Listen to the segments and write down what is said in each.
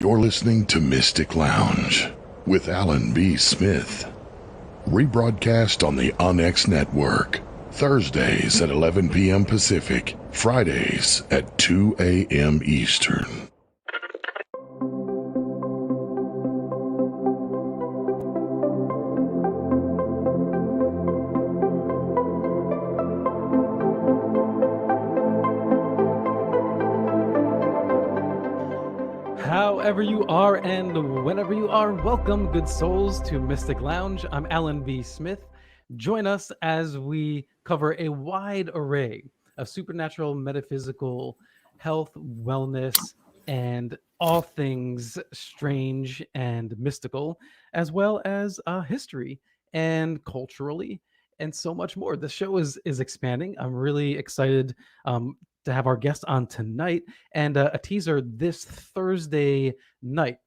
You're listening to Mystic Lounge with Alan B. Smith. Rebroadcast on the Onyx Network. Thursdays at 11 p.m. Pacific. Fridays at 2 a.m. Eastern. However you are and whenever you are, welcome, good souls, to Mystic Lounge. I'm Alan B. Smith. Join us as we cover a wide array of supernatural, metaphysical, health, wellness, and all things strange and mystical, as well as history and culturally, and so much more. The show is expanding. I'm really excited to have our guest on tonight, and a teaser this Thursday night.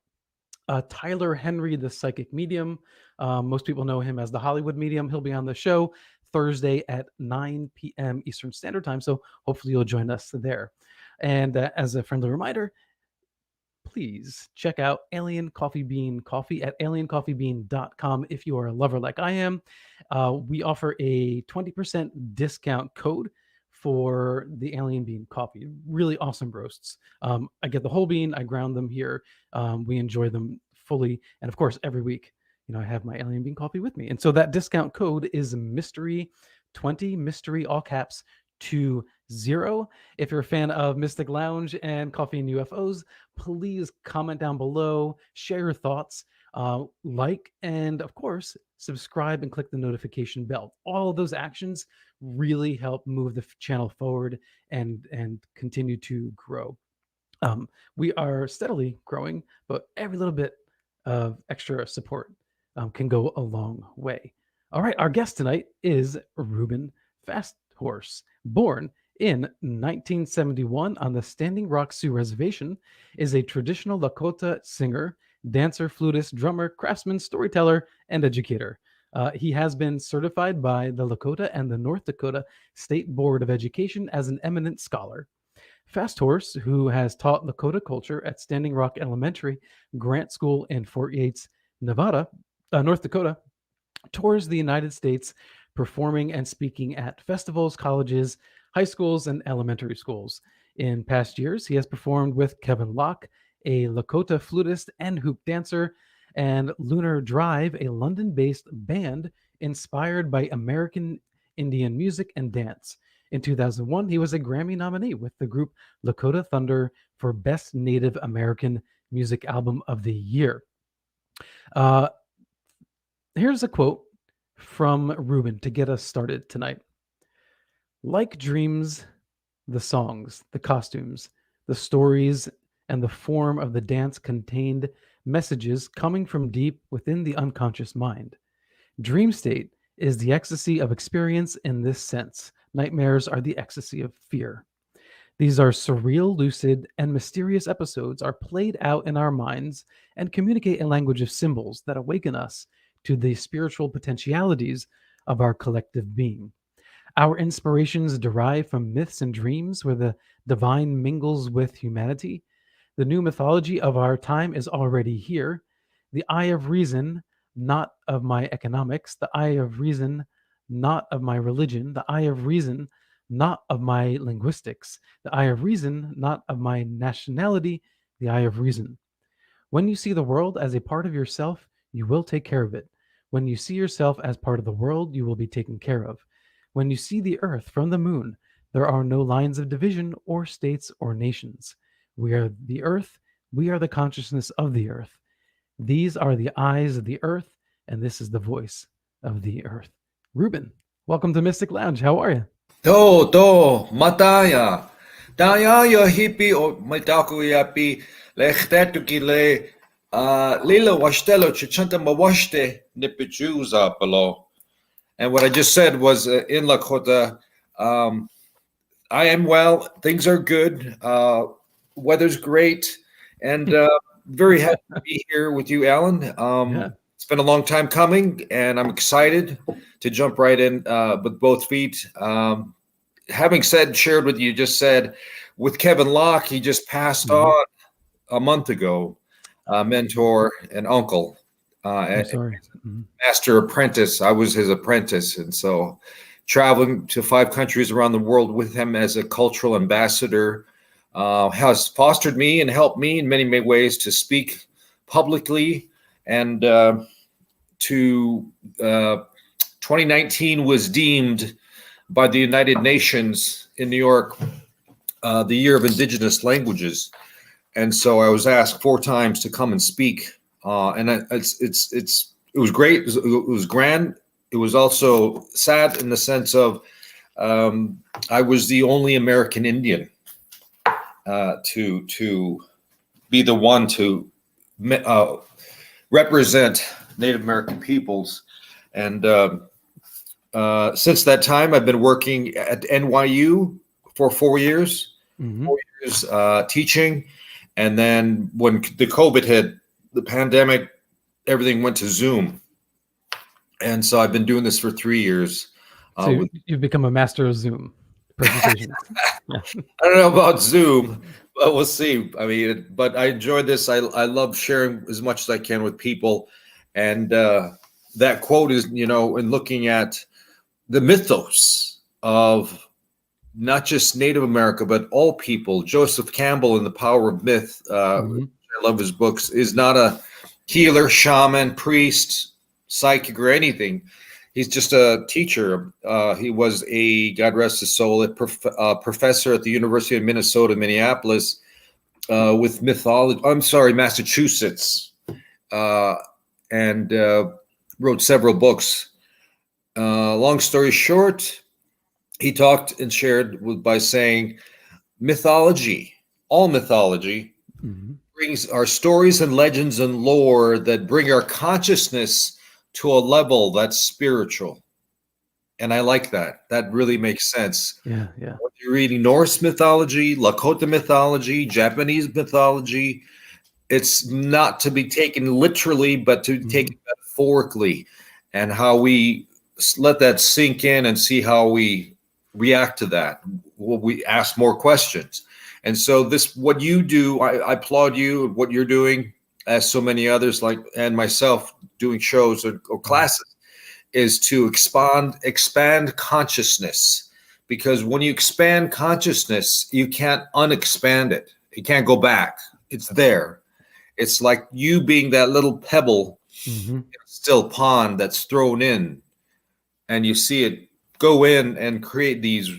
Tyler Henry, the psychic medium. Most people know him as the Hollywood medium. He'll be on the show Thursday at 9 p.m. Eastern Standard Time. So hopefully you'll join us there. And as a friendly reminder, please check out Alien Coffee Bean Coffee at aliencoffeebean.com if you are a lover like I am. We offer a 20% discount code for the Alien Bean Coffee. Really awesome roasts. I get the whole bean. I ground them here. We enjoy them fully. And of course, every week, I have my Alien Bean Coffee with me. And so that discount code is mystery20, mystery all caps 20. If you're a fan of Mystic Lounge and Coffee and UFOs, please comment down below, share your thoughts, like, and of course, subscribe and click the notification bell. All of those actions really help move the channel forward and continue to grow. We are steadily growing, but every little bit of extra support can go a long way. All right, our guest tonight is Reuben Fast Horse, born in 1971 on the Standing Rock Sioux Reservation, is a traditional Lakota singer, dancer, flutist, drummer, craftsman, storyteller, and educator. He has been certified by the Lakota and the North Dakota State Board of Education as an eminent scholar. Fast Horse, who has taught Lakota culture at Standing Rock Elementary Grant School in Fort Yates, North Dakota, tours the United States performing and speaking at festivals, colleges, high schools, and elementary schools. In past years, he has performed with Kevin Locke, a Lakota flutist and hoop dancer, and Lunar Drive, a London-based band inspired by American Indian music and dance. In 2001, he was a Grammy nominee with the group Lakota Thunder for Best Native American Music Album of the Year. Here's a quote from Reuben to get us started tonight. Like dreams, the songs, the costumes, the stories, and the form of the dance contained messages coming from deep within the unconscious mind. Dreamstate is the ecstasy of experience in this sense. Nightmares are the ecstasy of fear. These are surreal, lucid, and mysterious episodes are played out in our minds and communicate a language of symbols that awaken us to the spiritual potentialities of our collective being. Our inspirations derive from myths and dreams where the divine mingles with humanity. The new mythology of our time is already here. The eye of reason, not of my economics. The eye of reason, not of my religion. The eye of reason, not of my linguistics. The eye of reason, not of my nationality. The eye of reason. When you see the world as a part of yourself, you will take care of it. When you see yourself as part of the world, you will be taken care of. When you see the earth from the moon, there are no lines of division or states or nations. We are the earth. We are the consciousness of the earth. These are the eyes of the earth, and this is the voice of the earth. Reuben, welcome to Mystic Lounge. How are you? Mataya. Daya ya hippie o mitaku yapi lechtetukile lila washtelo chichanta mawashte nipichuza below. And what I just said was in Lakota, I am well. Things are good. Weather's great. And very happy to be here with you, Alan. It's been a long time coming, and I'm excited to jump right in with both feet. Having shared what you just said, with Kevin Locke, he just passed on a month ago. mentor, and uncle. I'm sorry. Master apprentice. I was his apprentice. And so traveling to 5 countries around the world with him as a cultural ambassador has fostered me and helped me in many, many ways to speak publicly. And 2019 was deemed by the United Nations in New York the year of Indigenous languages. And so I was asked 4 times to come and speak. And it was great. It was grand. It was also sad in the sense of I was the only American Indian to be the one to represent Native American peoples. And since that time, I've been working at NYU for 4 years, 4 years teaching. And then when the COVID hit, the pandemic, everything went to Zoom. And so I've been doing this for 3 years. So you've become a master of Zoom presentations. I don't know about Zoom, but we'll see. I mean, but I enjoy this. I love sharing as much as I can with people. And that quote is, in looking at the mythos of not just Native America, but all people. Joseph Campbell in The Power of Myth, I love his books, is not a healer, shaman, priest, psychic, or anything. He's just a teacher. He was a, God rest his soul, a professor at the University of Minnesota, Minneapolis, with Massachusetts, and wrote several books. Long story short, he talked and shared by saying, mythology, all mythology, brings our stories and legends and lore that bring our consciousness to a level that's spiritual. And I like that. That really makes sense. Yeah. When you're reading Norse mythology, Lakota mythology, Japanese mythology, it's not to be taken literally, but to be taken metaphorically, and how we let that sink in and see how we react to that. We ask more questions. And so what you do, I applaud you, what you're doing, as so many others and myself doing shows or classes, is to expand consciousness. Because when you expand consciousness, you can't unexpand it. You can't go back. It's there. It's like you being that little pebble in a still pond that's thrown in, and you see it go in and create these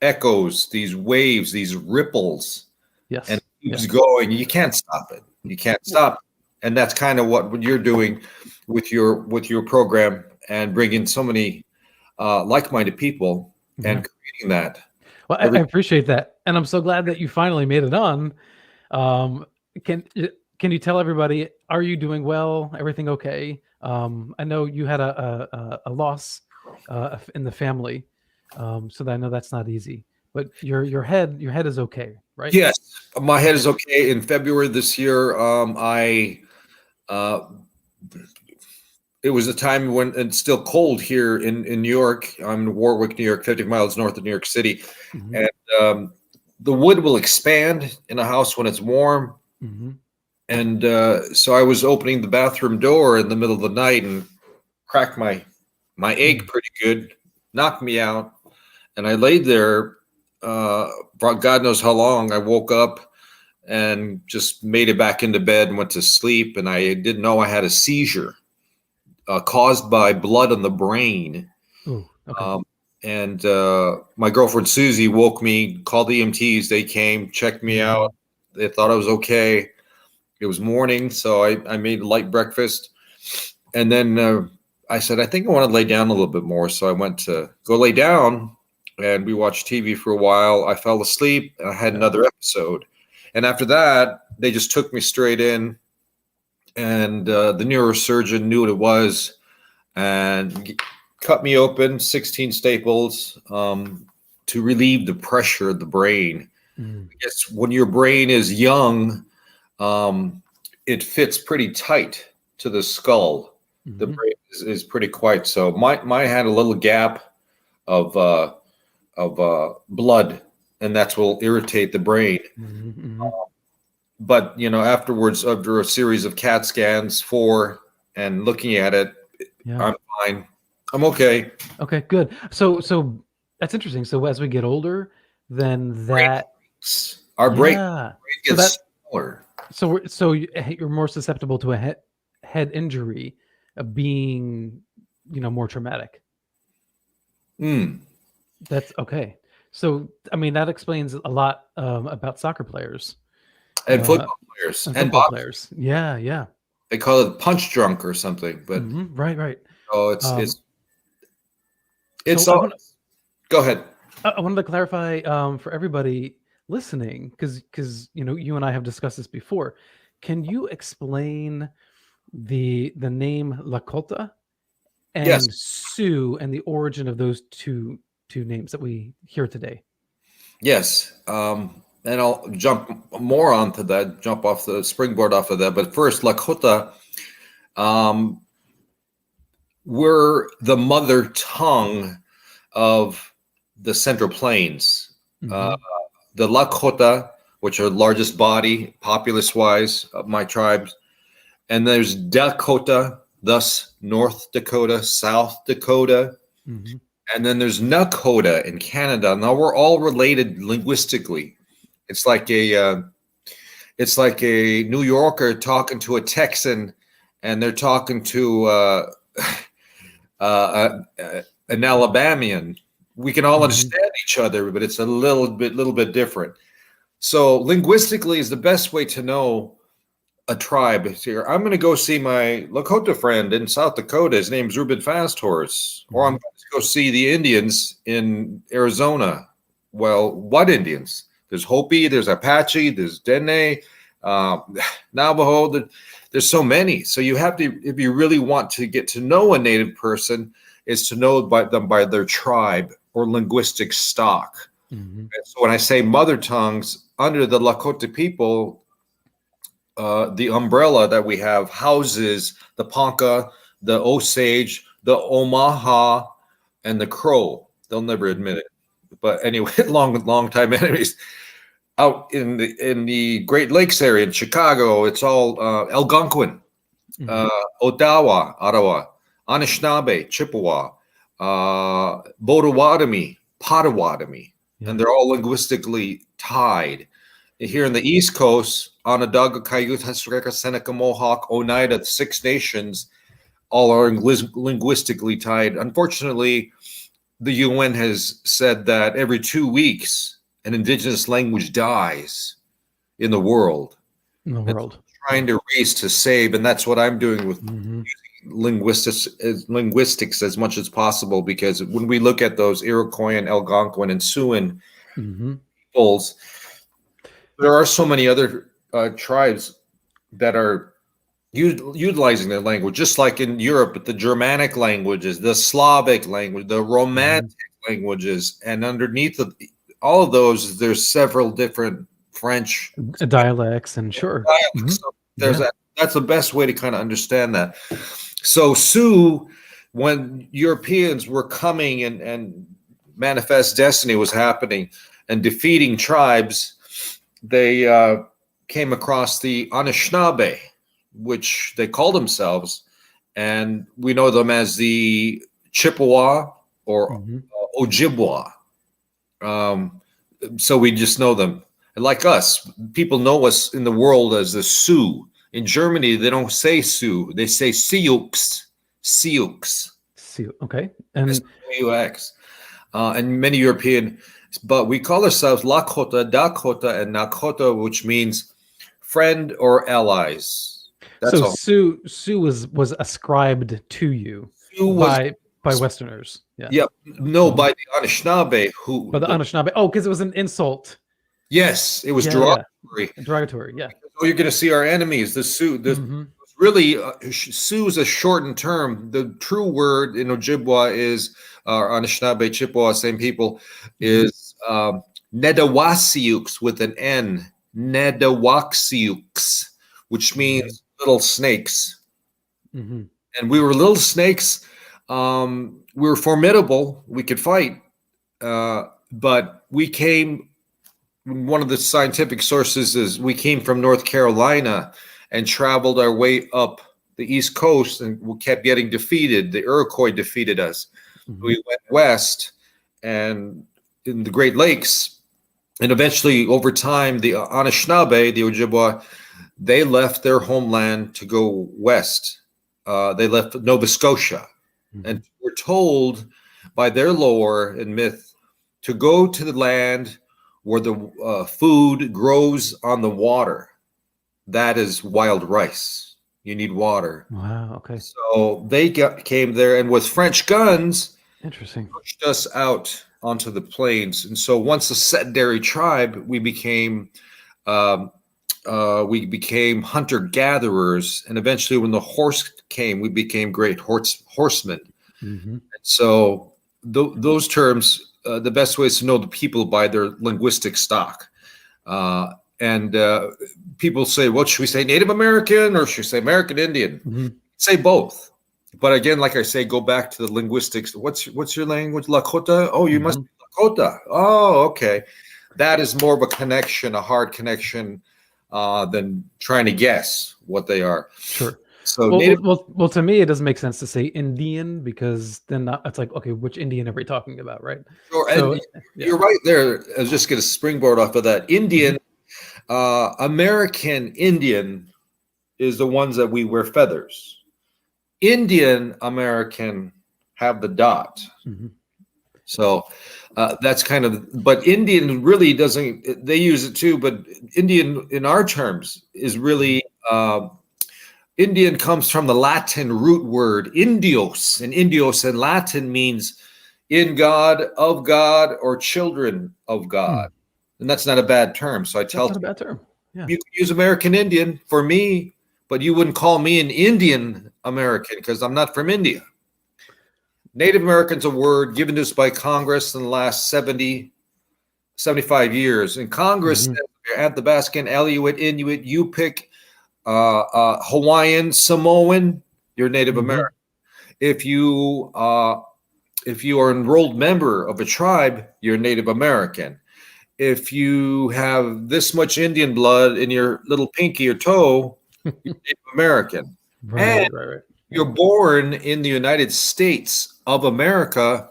echoes, these waves, these ripples. Yes. And it keeps going. You can't stop it. You can't stop. And that's kind of what you're doing with your program, and bringing so many like-minded people and creating that. Well, I appreciate that. And I'm so glad that you finally made it on. Can you tell everybody, are you doing well? Everything okay? I know you had a loss in the family. So that I know that's not easy, but your head is okay, right? Yes, my head is okay. In February this year, it was a time when it's still cold here in New York. I'm in Warwick, New York, 50 miles north of New York City. And the wood will expand in a house when it's warm. And so I was opening the bathroom door in the middle of the night and cracked my egg pretty good, knocked me out. And I laid there for God knows how long. I woke up and just made it back into bed and went to sleep. And I didn't know I had a seizure caused by blood on the brain. Ooh, okay. And my girlfriend Susie woke me, called the EMTs. They came, checked me out. They thought I was okay. It was morning, so I made a light breakfast. And then I said, I think I want to lay down a little bit more. So I went to go lay down, and we watched TV for a while. I fell asleep. I had another episode. And after that, they just took me straight in. And the neurosurgeon knew what it was and cut me open, 16 staples to relieve the pressure of the brain. I guess when your brain is young, it fits pretty tight to the skull. The brain is pretty quiet. So mine had a little gap of blood, and that's what will irritate the brain. but afterwards, after a series of CAT scans, 4, and looking at it, Yeah. I'm fine. I'm okay. Okay, good. So that's interesting. So as we get older, then that Our brain yeah. So gets that smaller. you're more susceptible to a head injury being, more traumatic. That's okay. So I mean that explains a lot about soccer players And football players and and football boxers. players. Yeah, yeah. They call it punch drunk or something, but Right. it's So all. Go ahead. I wanted to clarify for everybody listening, because you and I have discussed this before. Can you explain the name Lakota and Yes. Sioux and the origin of those two names that we hear today? Yes. And I'll jump more onto that, jump off the springboard off of that. But first, Lakota, we're the mother tongue of the Central Plains. The Lakota, which are the largest body, populace-wise, of my tribes. And there's Dakota, thus North Dakota, South Dakota. And then there's Nakota in Canada. Now we're all related linguistically. It's like a New Yorker talking to a Texan, and they're talking to an Alabamian. We can all understand each other, but it's a little bit different. So linguistically is the best way to know a tribe. Here, I'm going to go see my Lakota friend in South Dakota. His name's Reuben Fast Horse. Or I'm going to go see the Indians in Arizona. Well, what Indians? There's Hopi, there's Apache, there's Dene, Navajo. There's so many. So you have to, if you really want to get to know a native person, is to know them by their tribe or linguistic stock. And so when I say mother tongues, under the Lakota people, the umbrella that we have houses the Ponca, the Osage, the Omaha, and the Crow. They'll never admit it, but anyway, long time enemies. Out in the Great Lakes area in Chicago, it's all Algonquin, Ottawa, Anishinaabe, Chippewa, Potawatomi, and they're all linguistically tied. Here in the East Coast, Onondaga, Cayuga, Seneca, Mohawk, Oneida, the 6 nations, all are linguistically tied. Unfortunately, the UN has said that every 2 weeks, an indigenous language dies in the world. Trying to raise to save, and that's what I'm doing with linguistics as much as possible, because when we look at those Iroquois, Algonquin, and Siouan peoples, there are so many other tribes that are utilizing their language, just like in Europe, but the Germanic languages, the Slavic language, the Romantic languages, and underneath all of those, there's several different French dialects, and So that's the best way to kind of understand that. So Sioux, when Europeans were coming and Manifest Destiny was happening and defeating tribes, they came across the Anishinaabe, which they call themselves, and we know them as the Chippewa or Ojibwa. So we just know them. And like us, people know us in the world as the Sioux. In Germany, they don't say Sioux; they say Sioux. Okay, and S-O-U-X. And many European, but we call ourselves Lakhota, Dakota, and Nakota, which means friend or allies. That's all. Sioux was ascribed to you by Westerners. By the Anishinaabe. By the Anishinaabe. Oh, because it was an insult. Yes, it was derogatory. Derogatory, yeah. So you're going to see our enemies, the Sioux. Really, Sioux is a shortened term. The true word in Ojibwa is, Anishinaabe, Chippewa, same people, is Nedawasiux with an N. Nedawasiux, which means little snakes. And we were little snakes. We were formidable. We could fight. But we one of the scientific sources is we came from North Carolina and traveled our way up the East Coast, and we kept getting defeated. The Iroquois defeated us. Mhm. We went west and in the Great Lakes, and eventually over time, the Anishinaabe, the Ojibwa, they left their homeland to go west. They left Nova Scotia, and were told by their lore and myth to go to the land where the food grows on the water. That is wild rice. You need water. Wow. Okay. So they came there, and with French guns, Interesting. pushed us out onto the plains. And so once a sedentary tribe, we became hunter-gatherers. And eventually when the horse came, we became great horsemen. Mm-hmm. So those terms, the best way is to know the people by their linguistic stock. And people say, what should we say, Native American or should we say American Indian? Mm-hmm. Say both. But again, like I say, go back to the linguistics. What's your language? Lakota? Oh, you must be Lakota. Oh, okay. That is more of a connection, a hard connection, than trying to guess what they are. Sure. So well, to me, it doesn't make sense to say Indian, because then it's like, okay, which Indian are we talking about, right? Sure, So, and you're right there. I was just going to springboard off of that. Indian, American Indian is the ones that we wear feathers. Indian American have the dot. Mm-hmm. So that's kind of, but Indian really doesn't, they use it too, but Indian in our terms is really, Indian comes from the Latin root word indios, and indios in Latin means in God, of God, or children of God. And that's not a bad term. So That's not a bad term. Yeah. you could use American Indian for me, but you wouldn't call me an Indian American because I'm not from India. Native American's a word given to us by Congress in the last 75 years. And Congress says, if you're Athabascan, Aleut, Inuit, Yupik, Hawaiian, Samoan, you're Native American. If you are an enrolled member of a tribe, you're Native American. If you have this much Indian blood in your little pinky or toe, you're Native American. Right. You're born in the United States of America,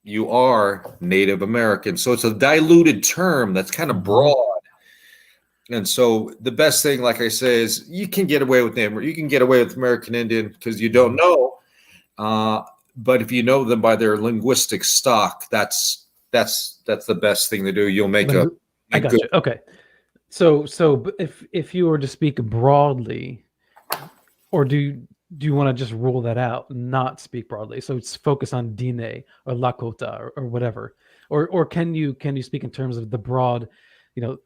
you are Native American. So it's a diluted term that's kind of broad. And so the best thing, like I say, is you can get away with them, or you can get away with American Indian because you don't know. But if you know them by their linguistic stock, that's the best thing to do. You'll make I got you. Okay. So if you were to speak broadly, or do you want to just rule that out, not speak broadly? So it's focus on Dine or Lakota or whatever, or can you speak in terms of the broad,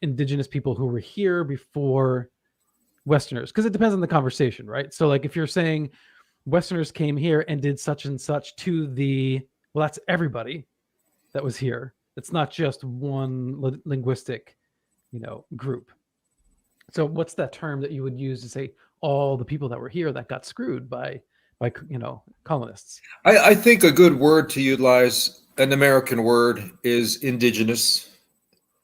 indigenous people who were here before Westerners? Because it depends on the conversation, right? So like if you're saying Westerners came here and did such and such to that's everybody that was here. It's not just one linguistic, group. So what's that term that you would use to say all the people that were here that got screwed by colonists? I think a good word to utilize, an American word, is indigenous.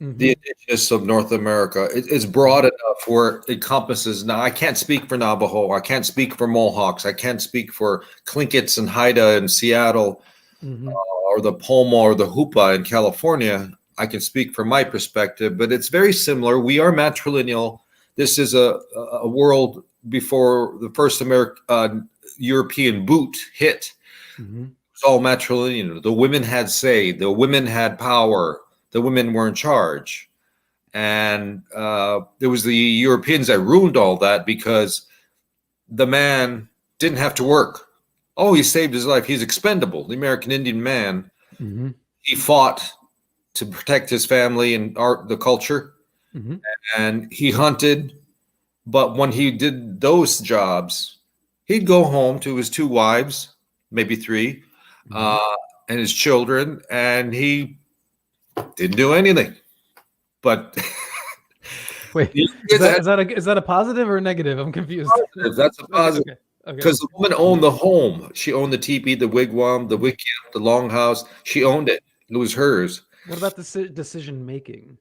The indigenous of North America. It's broad enough where it encompasses. Now, I can't speak for Navajo. I can't speak for Mohawks. I can't speak for Tlinkits and Haida in Seattle, or the Pomo or the Hupa in California. I can speak from my perspective, but it's very similar. We are matrilineal. This is a world before the first European boot hit. It's all matrilineal. The women had say. The women had power. The women were in charge. And it was the Europeans that ruined all that because the man didn't have to work. Oh, he saved his life. He's expendable. The American Indian man, he fought to protect his family and the culture. And he hunted. But when he did those jobs, he'd go home to his 2 wives, maybe 3, and his children, and he didn't do anything. But wait, is that a positive or a negative? I'm confused. Positive. That's a positive. Because the woman owned the home. She owned the teepee, the wigwam, the wickiup, the longhouse. She owned it. It was hers. What about the decision making?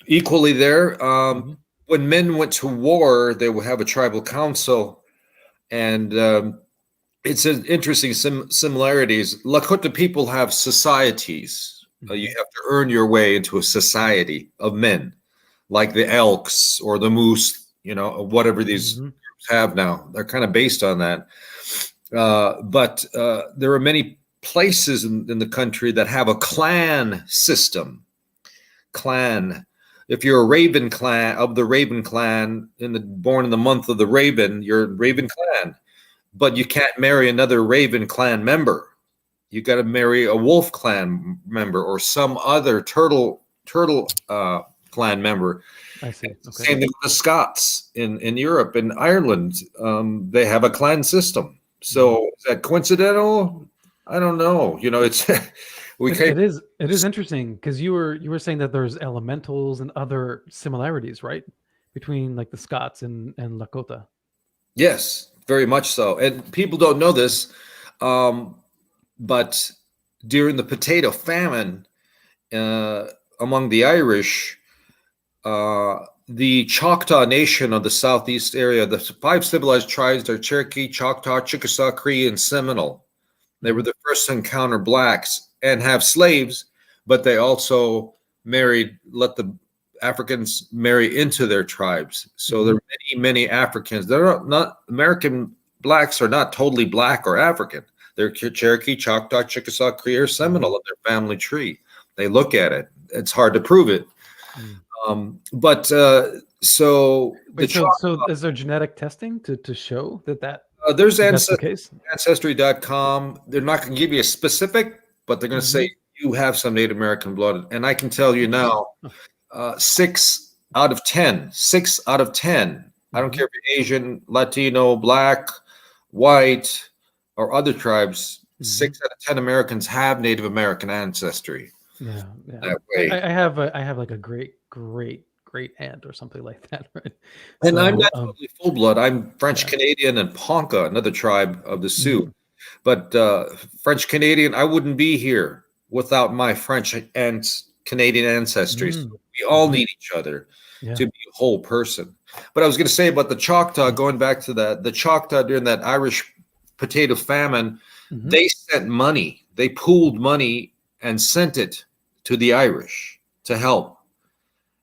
equally there. Mhm. When men went to war, they would have a tribal council, and it's an interesting similarities. Lakota people have societies. You Mhm. have to earn your way into a society of men, like the Elks or the Moose, whatever these Mhm. groups have now. They're kind of based on that. But there are many places in the country that have a clan system. Clan. If you're a Reuben clan of the Reuben clan, born in the month of the Reuben, you're Reuben clan. But you can't marry another Reuben clan member. You got to marry a Wolf clan member or some other turtle clan member. I see. Okay. Same thing with the Scots in Europe and Ireland. They have a clan system. Mhm. So is that coincidental? I don't know. It's we It, came. it is it is interesting because you were saying that there's elementals and other similarities, right, between like the Scots and Lakota. Yes, very much so. And people don't know this, but during the potato famine uh, among the Irish, the Choctaw Nation of the southeast area, the five civilized tribes are Cherokee, Choctaw, Chickasaw, Cree, and Seminole. They were Mhm. the first to encounter blacks and have slaves, but they also let the Africans marry into their tribes. So there Mhm. are many, many Africans. They're not American blacks are not totally black or African. They're Cherokee, Choctaw, Chickasaw, Cree, or Mhm. Seminole of their family tree. They look at it. It's hard to prove it. Mm. But so the Wait, so is there genetic testing to show there's that's the case? ancestry.com. They're not going to give you a specific, but they're going to say Mhm. you have some Native American blood. And I can tell you Interesting. now, Huh. 6 out of 10, I don't Mhm. care if you're Asian, Latino, Black, White, or other tribes, Mhm. 6 out of 10 Americans have Native American ancestry Yeah, yeah. that I, way. I I have like a great aunt or something like that, right? And I'm So, not totally full blood. I'm French yeah. Canadian and Ponca, another tribe of the Sioux. Mhm. But French Canadian, I wouldn't be here without my French and Canadian ancestry. So Mm. we all Mhm. need each other Yeah. to be a whole person. But I was going to say about the Choctaw, going back to that, the Choctaw during that Irish potato famine, Mhm. they sent money. They pooled money and sent it to the Irish to help.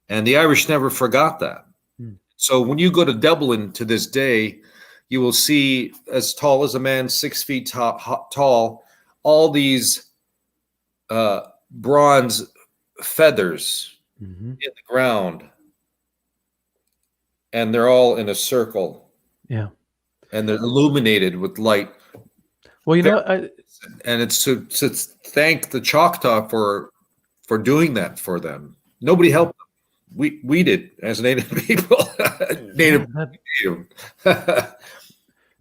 And the Irish never forgot that. Mm. So when you go to Dublin to this day, you will see as tall as a man, 6 feet tall, all these bronze feathers Mhm. in the ground, and they're all in a circle, Yeah. and they're illuminated with light. Well, Very, I and it's to thank the Choctaw for doing that for them. Nobody yeah. helped them. We did as Native people, Yeah, Native. that Native.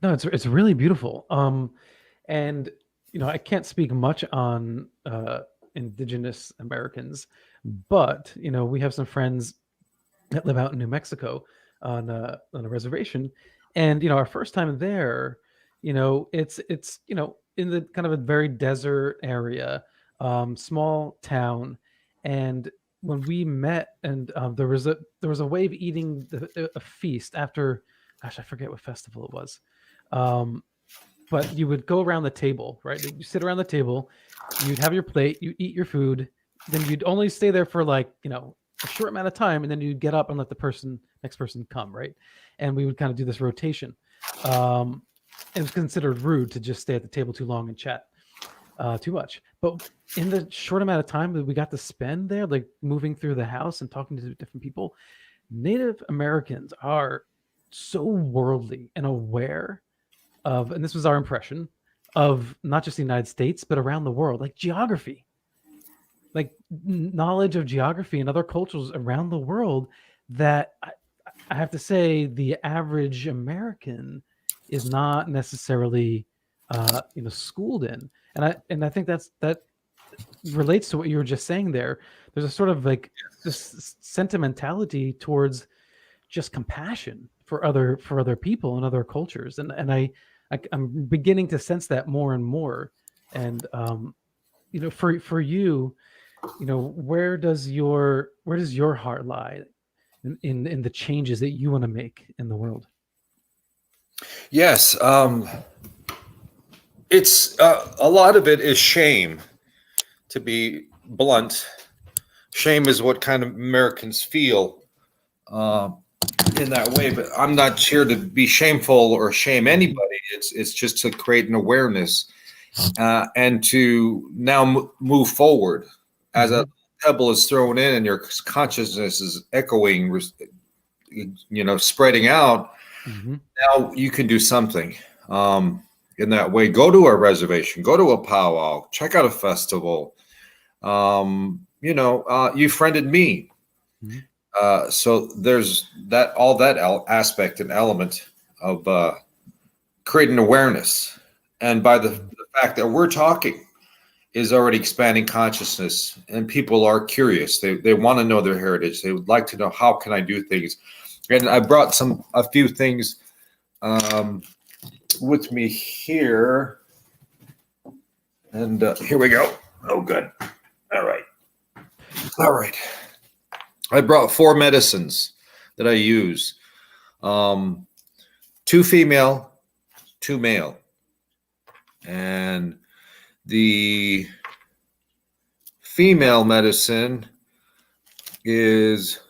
no, it's really beautiful. And I can't speak much on Indigenous Americans, but we have some friends that live out in New Mexico on a reservation, and our first time there, it's in the kind of a very desert area, small town, and when we met, and there was a way of eating a feast after, gosh, I forget what festival it was. Um, but you would go around the table, right? You sit around the table, you'd have your plate, you eat your food, then you'd only stay there for like, a short amount of time, and then you'd get up and let the next person come, right? And we would kind of do this rotation. Um, it was considered rude to just stay at the table too long and chat too much. But in the short amount of time that we got to spend there, like moving through the house and talking to different people, Native Americans are so worldly and aware of, and this was our impression of not just the United States, but around the world, like geography, like knowledge of geography and other cultures around the world that I have to say the average American is not necessarily, schooled in. And I think that relates to what you were just saying there. There's a sort of like this sentimentality towards just compassion for other people and other cultures, and I'm beginning to sense that more and more. And for you, where does your heart lie in the changes that you want to make in the world? Yes, it's a lot of it is shame. To be blunt, shame is what kind of Americans feel in that way. But I'm not here to be shameful or shame anybody. It's just to create an awareness and to now move forward as a pebble is thrown in and your consciousness is echoing, spreading out. Now you can do something in that way. Go to a reservation, go to a powwow, check out a festival. You friended me. So there's all that aspect and element of creating awareness. And by the fact that we're talking is already expanding consciousness, and people are curious. They want to know their heritage. They would like to know, how can I do things? And I brought a few things with me here. And here we go. Oh, good. All right. I brought 4 medicines that I use. 2 female, 2 male. And the female medicine is,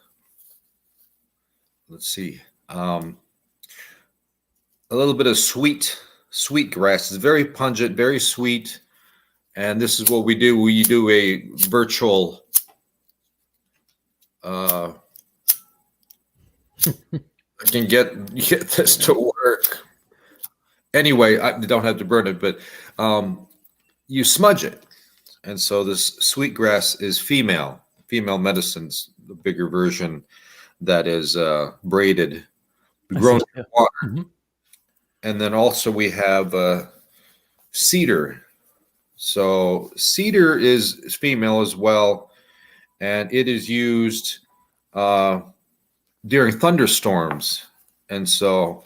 let's see, a little bit of sweet grass. It's very pungent, very sweet. And this is what we do. We do a virtual I can get this to work. Anyway, I don't have to burn it, but you smudge it. And so this sweet grass is female medicines, the bigger version that is braided, grown in water. And then also we have cedar. So cedar is female as well, and it is used during thunderstorms. And so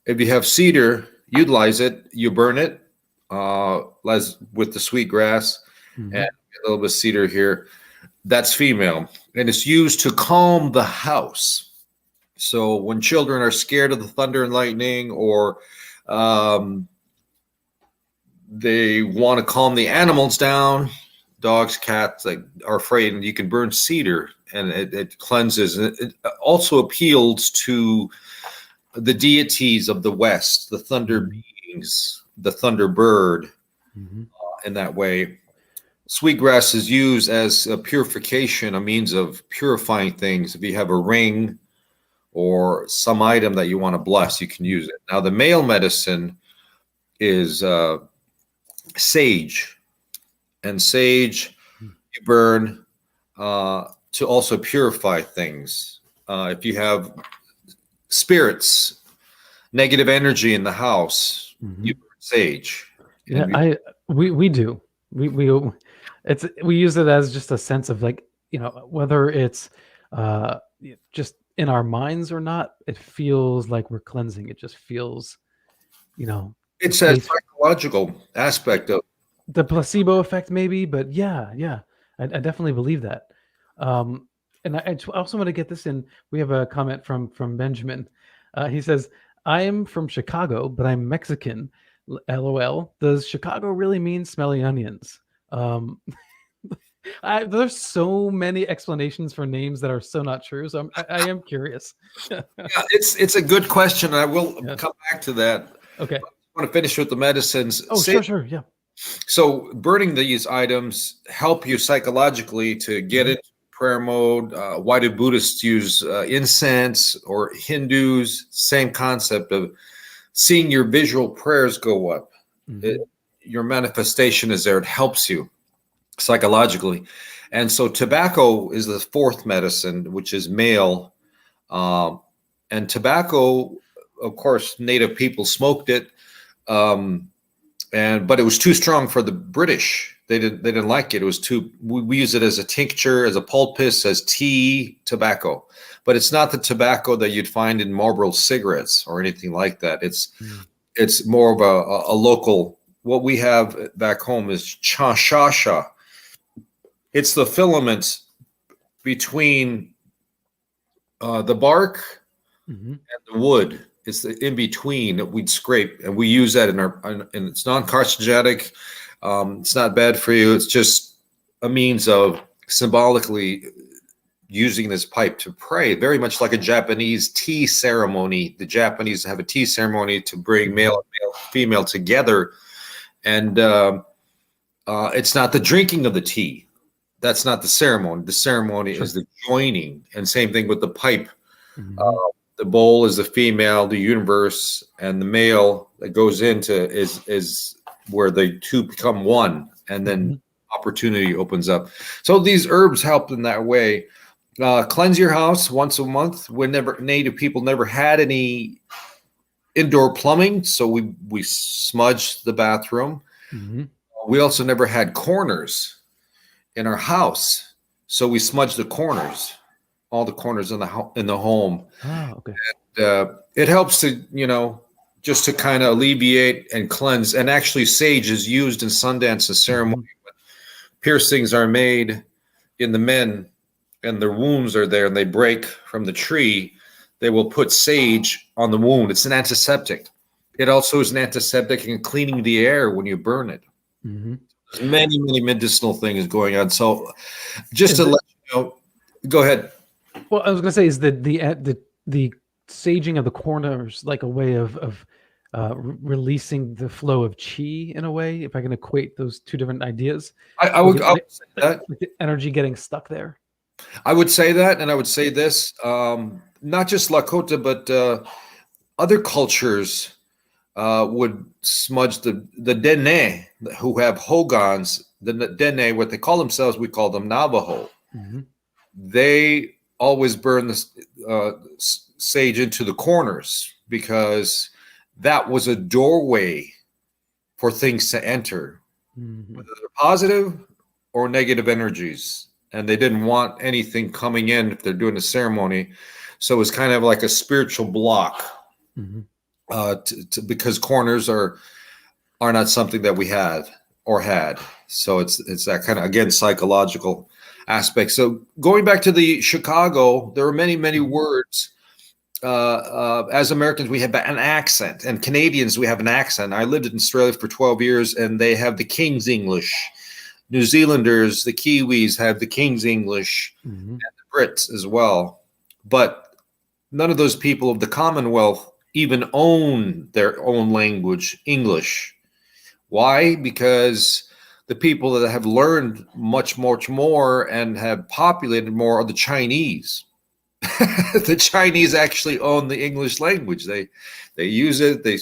if you have cedar, utilize it, you burn it with the sweet grass and a little bit of cedar here. That's female, and it's used to calm the house. So when children are scared of the thunder and lightning, or they want to calm the animals down, dogs, cats, like, are afraid, and you can burn cedar, and it cleanses. And it also appeals to the deities of the West, the thunder beings, the thunder bird, in that way. Sweetgrass is used as a purification, a means of purifying things. If you have a ring or some item that you want to bless, you can use it. Now, the male medicine is sage. And sage you burn to also purify things. If you have spirits, negative energy in the house, you burn sage. Yeah, we do. We use it as just a sense of, like, whether it's just in our minds or not, it feels like we're cleansing. It just feels, it's a psychological aspect of the placebo effect, maybe. But yeah, I definitely believe that. And I also want to get this in. We have a comment from Benjamin. He says, "I am from Chicago, but I'm Mexican. LOL. Does Chicago really mean smelly onions?" There's so many explanations for names that are so not true. So I am curious. Yeah, it's a good question. I will come back to that. Okay. I want to finish with the medicines. Oh, sure. Yeah. So burning these items help you psychologically to get into prayer mode. Why do Buddhists use incense, or Hindus? Same concept of seeing your visual prayers go up. Your manifestation is there. It helps you psychologically. And so tobacco is the 4th medicine, which is male. And tobacco, of course, native people smoked it. But it was too strong for the British. They didn't like it. It was too. We use it as a tincture, as a poultice, as tea, tobacco. But it's not the tobacco that you'd find in Marlboro cigarettes or anything like that. It's more of a local. What we have back home is cha-sha-sha, It's the filaments between the bark Mm-hmm. and the wood. It's the in between that we'd scrape, and we use that and it's non-carcinogenic. It's not bad for you. It's just a means of symbolically using this pipe to pray, very much like a Japanese tea ceremony. The Japanese have a tea ceremony to bring male and male, female together, and it's not the drinking of the tea. That's not the ceremony. The ceremony is the joining, and same thing with the pipe. Mm-hmm. The bowl is the female, the universe, and the male that goes into is where the two become one, and then opportunity opens up. So these herbs help in that way. Cleanse your house once a month. Native people never had any indoor plumbing, so we smudged the bathroom. Mm-hmm. We also never had corners in our house, so we smudged the corners, all the corners in the home. Oh, okay. And, it helps to just to kind of alleviate and cleanse. And actually, sage is used in Sundance and ceremony. Piercings are made in the men, and their wounds are there, and they break from the tree. They will put sage on the wound. It's an antiseptic. It also is an antiseptic in cleaning the air when you burn it. Mm-hmm. There's many medicinal things going on. So, just to let you know, go ahead. Well, I was going to say, is the saging of the corners like a way of releasing the flow of chi in a way? If I can equate those two different ideas, I would say that. Like the energy getting stuck there. I would say that, and I would say this: not just Lakota, but other cultures would smudge the Dene, who have hogans. The Dene, what they call themselves, we call them Navajo. Mm-hmm. They always burn the sage into the corners because that was a doorway for things to enter, whether they're positive or negative energies. And they didn't want anything coming in if they're doing a ceremony. So it was kind of like a spiritual block, because corners are not something that we had. So it's that kind of, again, psychological aspect. So going back to the Chicago, there are many words. As Americans, we have an accent, and Canadians, we have an accent. I lived in Australia for 12 years, and they have the King's English. New Zealanders, the Kiwis have the King's English, and the Brits as well. But none of those people of the Commonwealth even own their own language, English. Why? Because the people that have learned much more and have populated more are the Chinese. The Chinese actually own the English language. They use it. They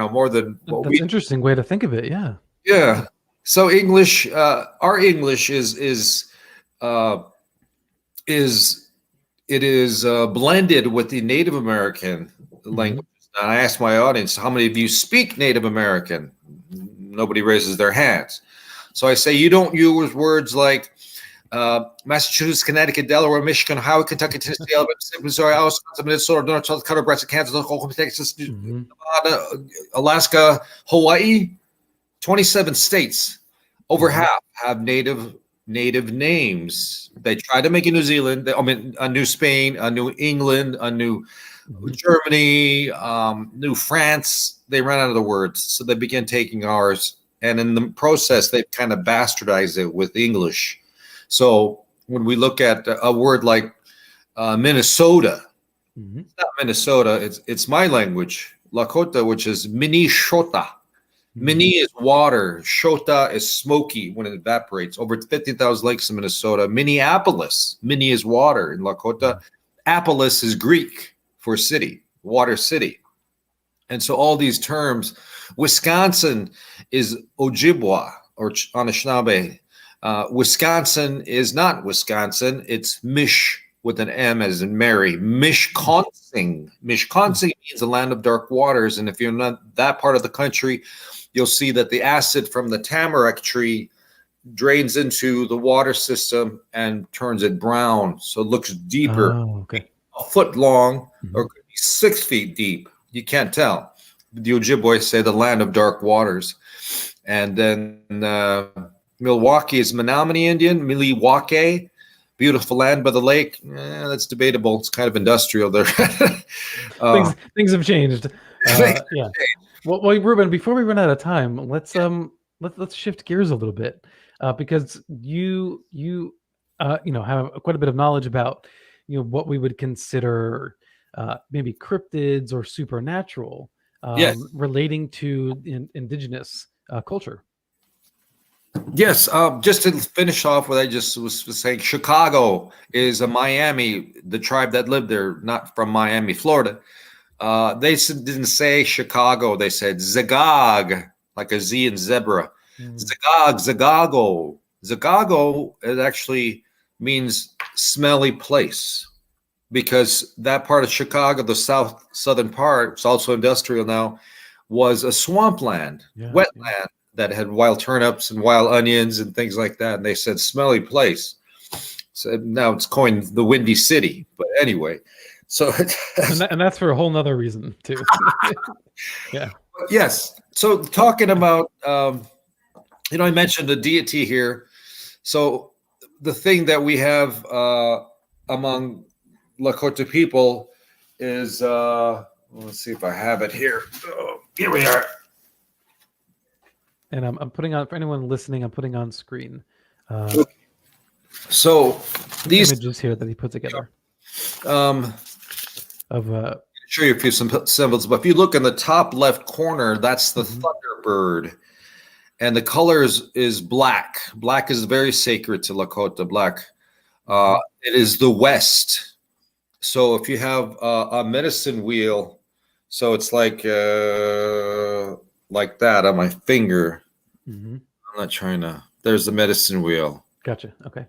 more than what That's an interesting way to think of it. Yeah. Yeah. So English, our English is blended with the Native American language. Now, I asked my audience, how many of you speak Native American? Nobody raises their hands. So I say, you don't use words like Massachusetts, Connecticut, Delaware, Michigan, Ohio, Kentucky, Tennessee, Alabama, Missouri, Wisconsin, Minnesota, North, South Dakota, Nebraska, Kansas, Oklahoma, Texas, Nevada, Alaska, Hawaii. 27 states, over half have native names. They try to make a New Zealand, a New Spain, a New England, a New Germany, New France. They ran out of the words, so they began taking ours. And in the process, they've kind of bastardized it with English. So when we look at a word like Minnesota, it's not Minnesota, it's my language, Lakota, which is Minnesota. Mini is water. Shota is smoky when it evaporates. Over 50,000 lakes in Minnesota. Minneapolis. Mini is water in Lakota. Apolis is Greek for city, water city. And so all these terms. Wisconsin is Ojibwa or Anishinaabe. Wisconsin is not Wisconsin. It's Mish with an M as in Mary. Mishkonsing. Mishkonsing means the land of dark waters. And if you're not that part of the country, you'll see that the acid from the tamarack tree drains into the water system and turns it brown. So it looks deeper, a foot long, or could be 6 feet deep. You can't tell. The Ojibwe say the land of dark waters. And then Milwaukee is Menominee Indian, Milwaukee, beautiful land by the lake. That's debatable. It's kind of industrial there. Things have changed. Yeah. Well, Reuben, before we run out of time, let's shift gears a little bit, because you have quite a bit of knowledge about what we would consider maybe cryptids or supernatural, Yes. relating to indigenous culture. Yes, just to finish off what I just was saying, Chicago is a Miami, the tribe that lived there, not from Miami, Florida. They didn't say Chicago, they said Zagog, like a Z in zebra. Zagog, Zagago. Zagago, it actually means smelly place, because that part of Chicago, the southern part, it's also industrial now, was a swampland, wetland. That had wild turnips and wild onions and things like that. And they said smelly place. So now it's coined the Windy City. But anyway, so and that's for a whole nother reason too. Yeah. Yes. So talking about, I mentioned the deity here. So the thing that we have among Lakota people is, let's see if I have it here. Oh, here we are. And I'm putting on, for anyone listening, I'm putting on screen. So these images here that he put together. Show you a few symbols, but if you look in the top left corner, that's the thunderbird, and the color is black. Black is very sacred to Lakota. Black. It is the West. So if you have a medicine wheel, so it's like that on my finger. I'm not trying to. There's the medicine wheel. Gotcha. Okay.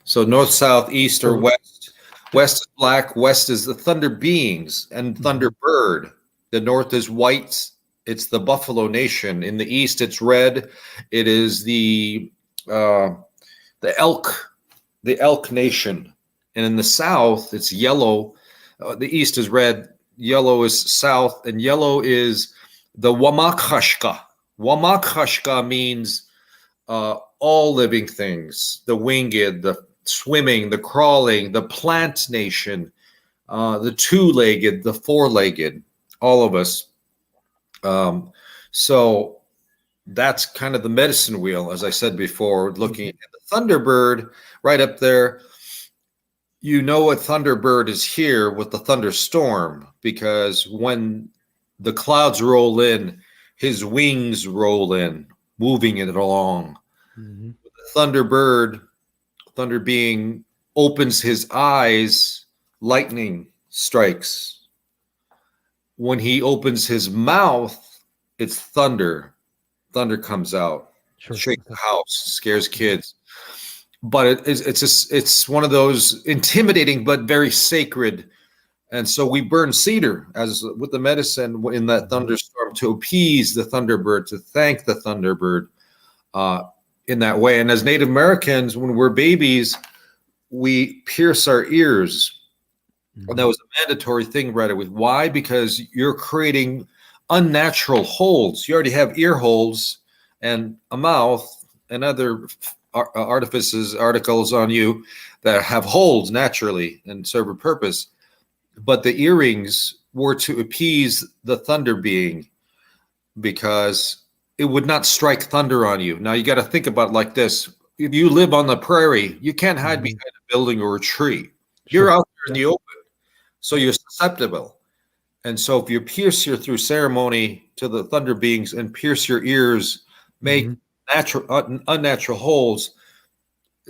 So north, south, east, or west. West is black. West is the thunder beings and thunderbird. The north is white. It's the Buffalo Nation. In the east, it's red. It is the elk nation. And in the south, it's yellow. The east is red. Yellow is south, and yellow is the Wamakhashka. Wamakhashka means all living things, the winged, the swimming, the crawling, the plant nation, the two-legged, the four-legged, all of us. So that's kind of the medicine wheel, as I said before, looking at the thunderbird right up there. You know a thunderbird is here with the thunderstorm, because when the clouds roll in, his wings roll in, moving it along. The thunderbird, thunder being, opens his eyes, lightning strikes. When he opens his mouth, it's thunder. Thunder comes out, shakes the house, scares kids. But it's one of those intimidating but very sacred. And so we burn cedar as with the medicine in that thunderstorm to appease the thunderbird, to thank the thunderbird in that way. And as Native Americans, when we're babies, we pierce our ears. And that was a mandatory thing right away. Why? Because you're creating unnatural holes. You already have ear holes and a mouth and other articles on you that have holes naturally and serve a purpose. But the earrings were to appease the thunder being, because it would not strike thunder on you. Now you got to think about it like this. If you live on the prairie, you can't hide behind a building or a tree. You're out there in the open, so you're susceptible. And so if you pierce through ceremony to the thunder beings and pierce your ears, make unnatural holes,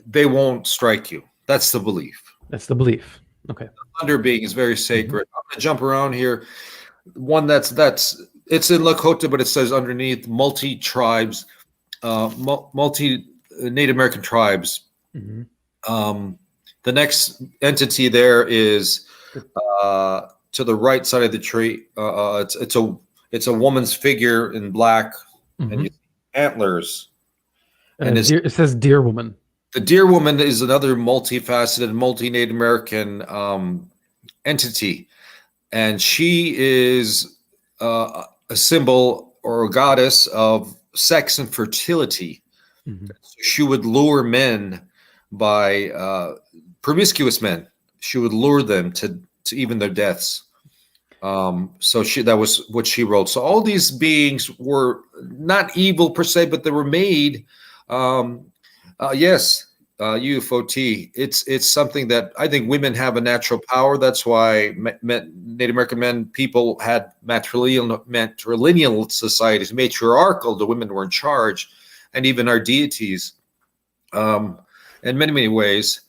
they won't strike you. That's the belief. That's the belief. Okay. The thunder being is very sacred. I'm going to jump around here. One it's in Lakota, but it says underneath multi-tribes, multi-Native American tribes. The next entity there is to the right side of the tree. It's a woman's figure in black, and you see antlers. And it says deer woman. The deer woman is another multifaceted, multi-Native American entity, and she is a symbol or a goddess of sex and fertility. Mhm. So she would lure men by promiscuous men. She would lure them to even their deaths. So that was what she wrote. So all these beings were not evil per se, but they were made. Yes, UFOT. It's something that I think women have a natural power. That's why Native American men, people had matrilineal societies, matriarchal. The women were in charge, and even our deities, in many many ways.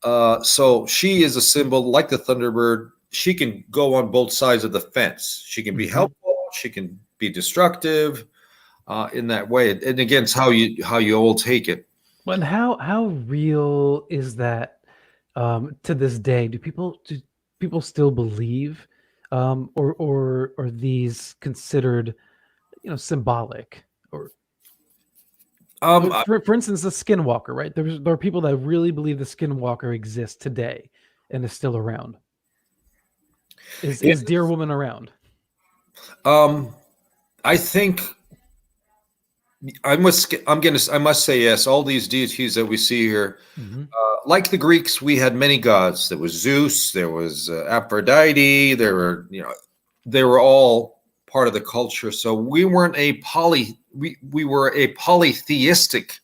So she is a symbol like the Thunderbird. She can go on both sides of the fence. She can be helpful. She can be destructive in that way. And again, it's how you all take it. And how real is that to this day? Do people still believe, or are these considered, symbolic? Or for instance, the Skinwalker, right? There are people that really believe the Skinwalker exists today and is still around. Is Dear Woman around? I think I must say yes. All these deities that we see here, like the Greeks, we had many gods. There was Zeus, there was Aphrodite. They were all part of the culture. So we weren't we were a polytheistic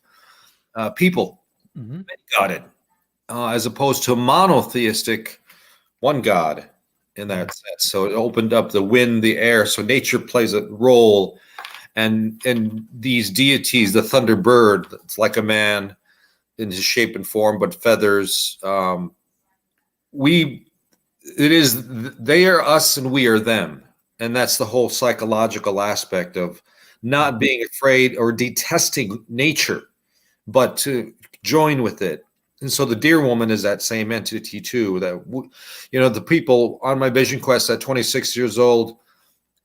people. Many godded, as opposed to a monotheistic one god in that sense. So it opened up the wind, the air. So nature plays a role. And these deities, the Thunderbird, it's like a man in his shape and form, but feathers. They are us and we are them. And that's the whole psychological aspect of not being afraid or detesting nature, but to join with it. And so the Deer Woman is that same entity too. That, the people on my vision quest at 26 years old,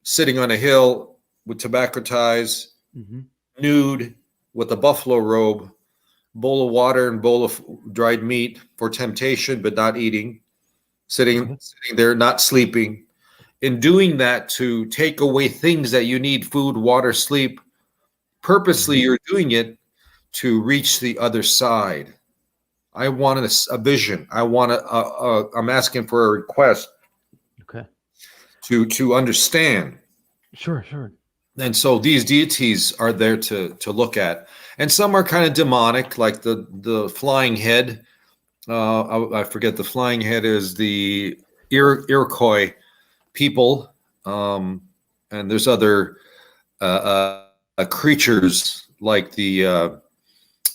sitting on a hill with tobacco ties, nude, with a buffalo robe, bowl of water and bowl of dried meat for temptation, but not eating, sitting there, not sleeping. In doing that, to take away things that you need, food, water, sleep, purposely you're doing it to reach the other side. I wanted a vision. I'm asking for a request. Okay. To understand. Sure. And so these deities are there to look at, and some are kind of demonic, like the flying head. I forget, the flying head is the Iroquois people, and there's other creatures like the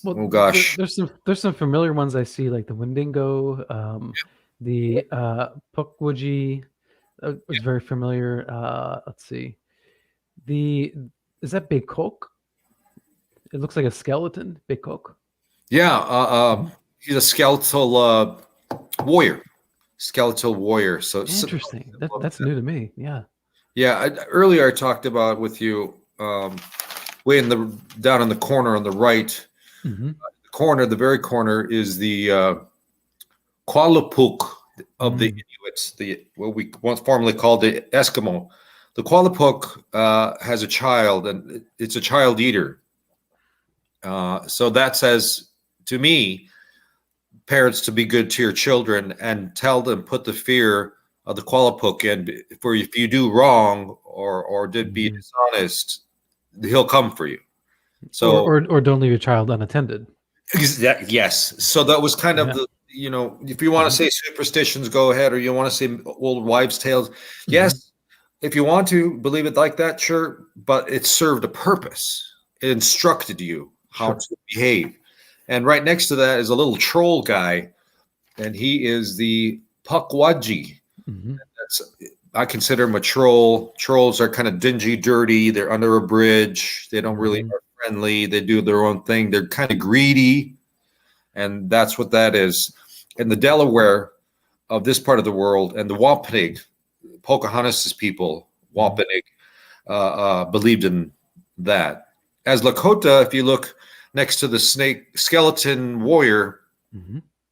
oh gosh, there's some familiar ones I see, like the Wendigo, the Pukwudgie is very familiar. Let's see. Is that Big Coke? It looks like a skeleton. Big Coke. Yeah, he's a skeletal warrior. Skeletal warrior. So interesting. That's new to me. Yeah. Yeah. Earlier I talked about with you, way down in the corner on the right. The very corner is the Qualapuk of the Inuits, what we once formerly called the Eskimo. The Qualapuk has a child, and it's a child eater. So that says to me, parents, to be good to your children and tell them, put the fear of the Qualapuk in, for if you do wrong or did be dishonest, he'll come for you. So or don't leave your child unattended. Yes. So that was kind of the, if you want to say superstitions, go ahead, or you want to say old wives' tales. Yes. If you want to believe it like that, sure. But it served a purpose. It instructed you how to behave. And right next to that is a little troll guy, and he is the Pukwudgie. I consider him a troll. Trolls are kind of dingy, dirty. They're under a bridge. They don't really are friendly. They do their own thing. They're kind of greedy, and that's what that is. And the Delaware of this part of the world, and the Wampanoag, Pocahontas' people, Wampanoag, believed in that. As Lakota, if you look next to the skeleton warrior,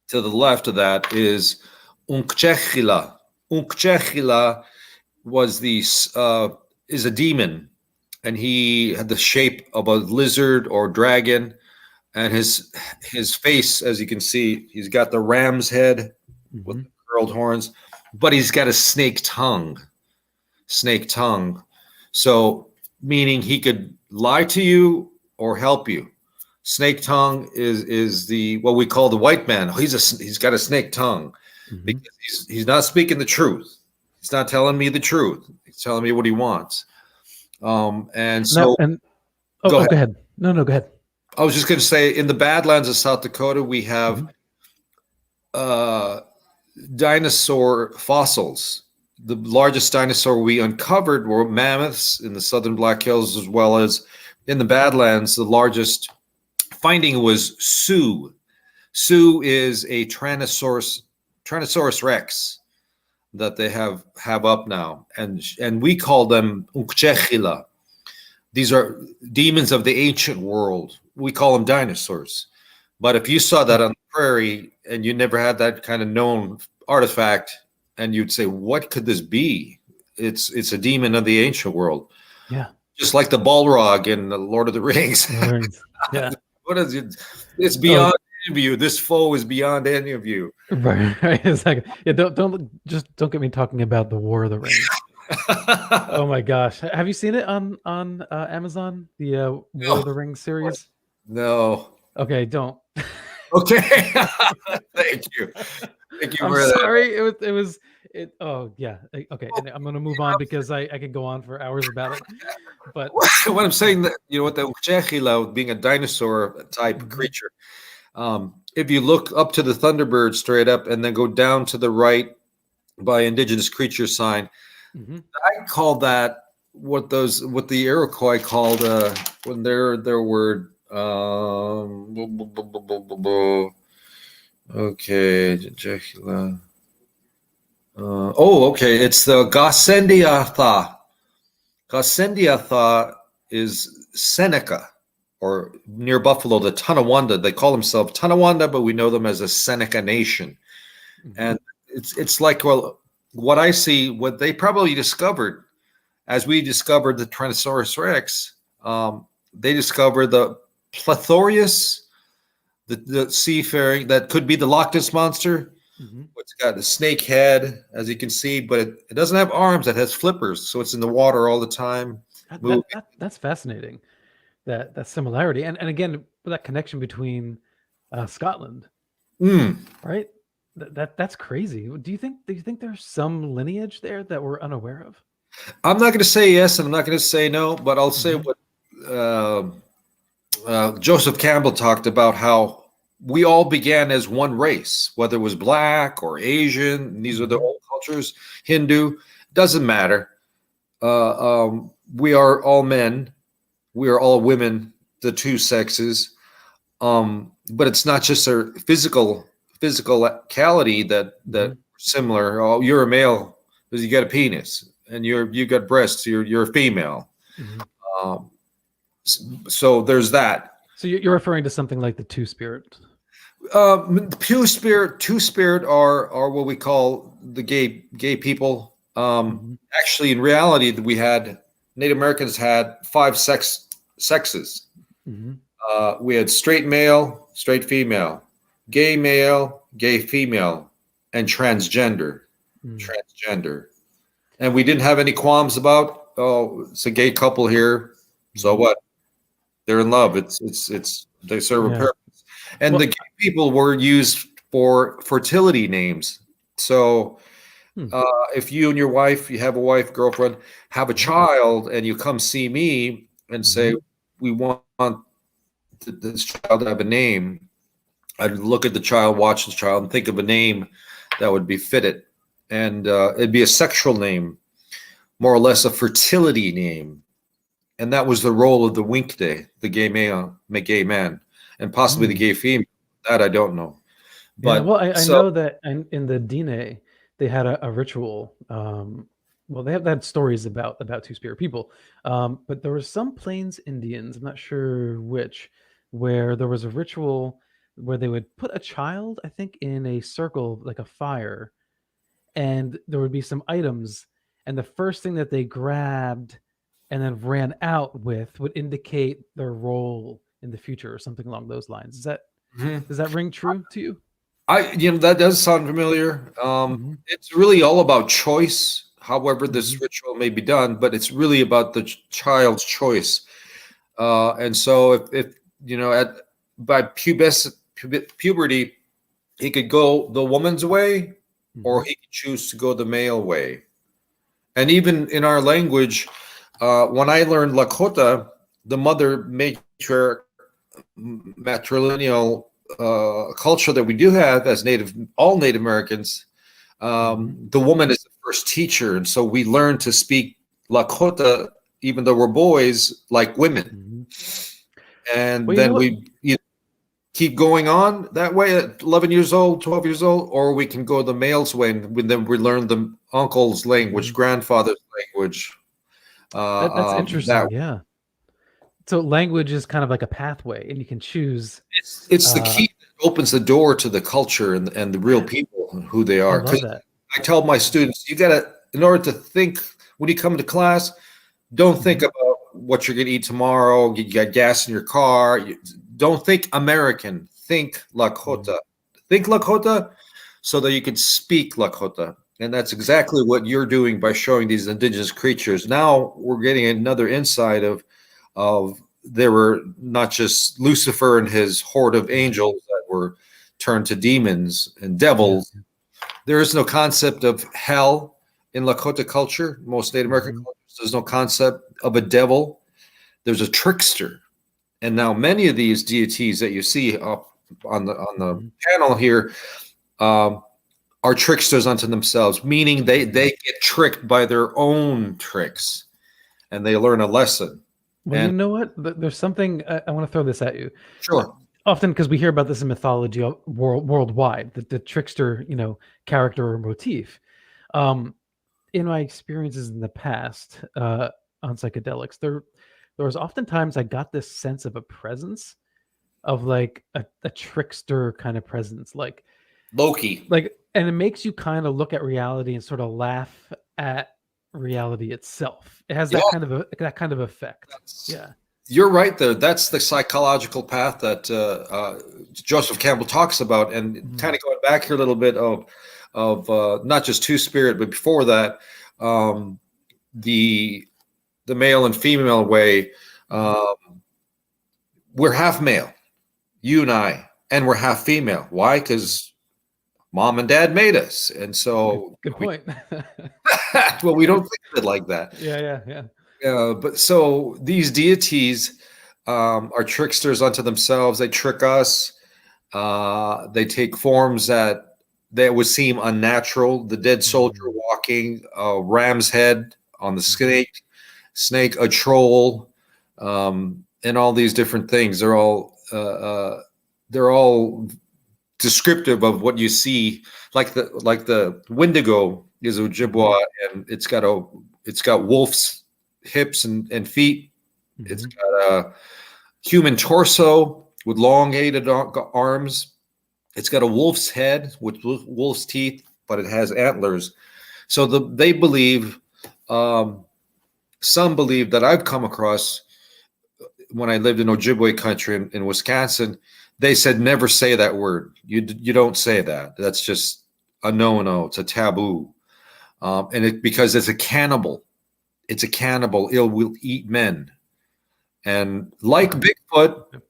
to the left of that is Unkchechila. Unkchechila is a demon, and he had the shape of a lizard or dragon. and his face, as you can see, he's got the ram's head with the curled horns, but he's got a snake tongue. So meaning he could lie to you or help you. Snake tongue is the what we call the white man. He's got a snake tongue because he's not speaking the truth. He's not telling me the truth. He's telling me what he wants. And so go ahead. No, go ahead. I was just going to say, in the Badlands of South Dakota, we have dinosaur fossils. The largest dinosaur we uncovered were mammoths in the southern Black Hills, as well as in the Badlands. The largest finding was Sioux. Sioux is a Tyrannosaurus Rex that they have up now, and we call them Ukchechila. These are demons of the ancient world. We call them dinosaurs. But if you saw that on the prairie and you never had that kind of known artifact, and you'd say, what could this be? It's a demon of the ancient world. Yeah. Just like the Balrog in the Lord of the Rings. Yeah. What is it? It's beyond any of you. This foe is beyond any of you. Right. Exactly. Yeah. Don't get me talking about the War of the Rings. Oh my gosh. Have you seen it on Amazon? The War of the Rings series? No. Okay, don't. Okay. Thank you. Thank you. I'm sorry. It. Oh yeah. Okay. And I'm gonna move on because I could go on for hours about it. But what I'm saying, that what the Ukchechila, being a dinosaur type creature, if you look up to the Thunderbird straight up and then go down to the right by Indigenous creature sign, I call that what the Iroquois called when their word. Okay, Jejula. Okay, it's the Gasendiatha. Gasendiatha is Seneca, or near Buffalo, the Tonawanda. They call themselves Tonawanda, but we know them as a Seneca nation. And it's like, well, what I see, what they probably discovered, as we discovered the Tyrannosaurus Rex, they discovered the Plethorius, the seafaring, that could be the Loch Ness monster. It's got a snake head, as you can see, but it doesn't have arms. It has flippers, so it's in the water all the time. That's fascinating. That similarity, and again, that connection between Scotland, right? That's crazy. Do you think there's some lineage there that we're unaware of? I'm not going to say yes, and I'm not going to say no, but I'll say what Joseph Campbell talked about, how we all began as one race, whether it was black or Asian. And these are the old cultures, Hindu, doesn't matter. We are all men. We are all women, the two sexes. But it's not just our physicality that similar. Oh, you're a male because you got a penis, and you got breasts. You're a female. So there's that. So you're referring to something like the two-spirit. Two spirit are what we call the gay people. Actually, in reality, we had Native Americans had 5 sexes. We had straight male, straight female, gay male, gay female, and transgender. And we didn't have any qualms about, oh, it's a gay couple here, so what? They're in love. They serve a purpose. And the gay people were used for fertility names. So if you and your wife, you have a wife, girlfriend, have a child, and you come see me and say, we want this child to have a name, I'd look at the child, watch the child, and think of a name that would be fitted. And it'd be a sexual name, more or less a fertility name. And that was the role of the Winkte, the gay man, and possibly the gay female. That I don't know. But I know that in the Dine, they had a ritual. Well, they had stories about two-spirit people. But there were some Plains Indians, I'm not sure which, where there was a ritual where they would put a child, I think, in a circle, like a fire, and there would be some items, and the first thing that they grabbed and then ran out with would indicate their role in the future or something along those lines. Does Mhm. that ring true to you? That does sound familiar. Mhm. It's really all about choice, however this Mhm. ritual may be done, but it's really about the child's choice. And so if at by puberty, he could go the woman's way, or Mhm. he could choose to go the male way. And even in our language, when I learned Lakota, the mother matriarch matrilineal culture that we do have as all Native Americans, Mhm. the woman is the first teacher, and so we learn to speak Lakota, even though we're boys, like women, Mhm. and Well, you know then what? we keep going on that way at 11 years old, 12 years old, or we can go the male's way, and then we learn the uncle's language, Mhm. grandfather's language. That's That interesting. Yeah. So language is kind of like a pathway, and you can choose. it's the Uh, key that opens the door to the culture and the real people who they I are. love Because that. I tell my students, you gotta, in order to think when you come to class, don't think Mhm. about what you're gonna eat tomorrow. You got gas in your car. Don't think American. Think Mhm. Lakota. Think Lakota, so that you can speak Lakota. And that's exactly what you're doing by showing these indigenous creatures. Now we're getting another insight of there were not just Lucifer and his horde of Mhm. angels that were turned to demons and Yeah. devils. There is no concept of hell in Lakota culture. Most Native American Mhm. cultures, there's no concept of a devil. There's a trickster. And now many of these deities that you see up on the Mhm. panel here um, are tricksters unto themselves, meaning they Mhm. get tricked by their own tricks and they learn a lesson. Well, you And know what? There's something I want to throw this at you. sure, Often, because we hear about this in mythology worldwide, the trickster, character or motif. Um, in my experiences in the past on psychedelics, there was oftentimes I got this sense of a presence of like a trickster kind of presence, Loki. and it makes you kind of look at reality and sort of laugh at reality itself. It has Yeah, that kind of effect. that's, Yeah. you're right there. That's the psychological path that Joseph Campbell talks about. And kind Mhm. of going back here a little bit of not just Two Spirit, but before that, um, the male and female way. Mhm. Um, we're half male, you and I, and we're half female. Why? Because mom and dad made us, and Good, so good point. well, we don't think of it like that. Yeah, yeah, yeah. But so these deities are tricksters unto themselves. They trick us. They take forms that would seem unnatural. The dead soldier Mhm. walking, a ram's head on the Mhm. snake, a troll, and all these different things. They're all descriptive of what you see. Like the Wendigo is Ojibwa, Mhm. and it's got wolf's hips and feet. It's Mhm. got a human torso with elongated arms. It's got a wolf's head with wolf's teeth, but it has antlers. So they believe, um, some believe that I've come across when I lived in Ojibwe country in Wisconsin. They said never say that word. You don't say that. That's just a no. It's a taboo, and because it's a cannibal. It's a cannibal. It will eat men, and like Wow. Bigfoot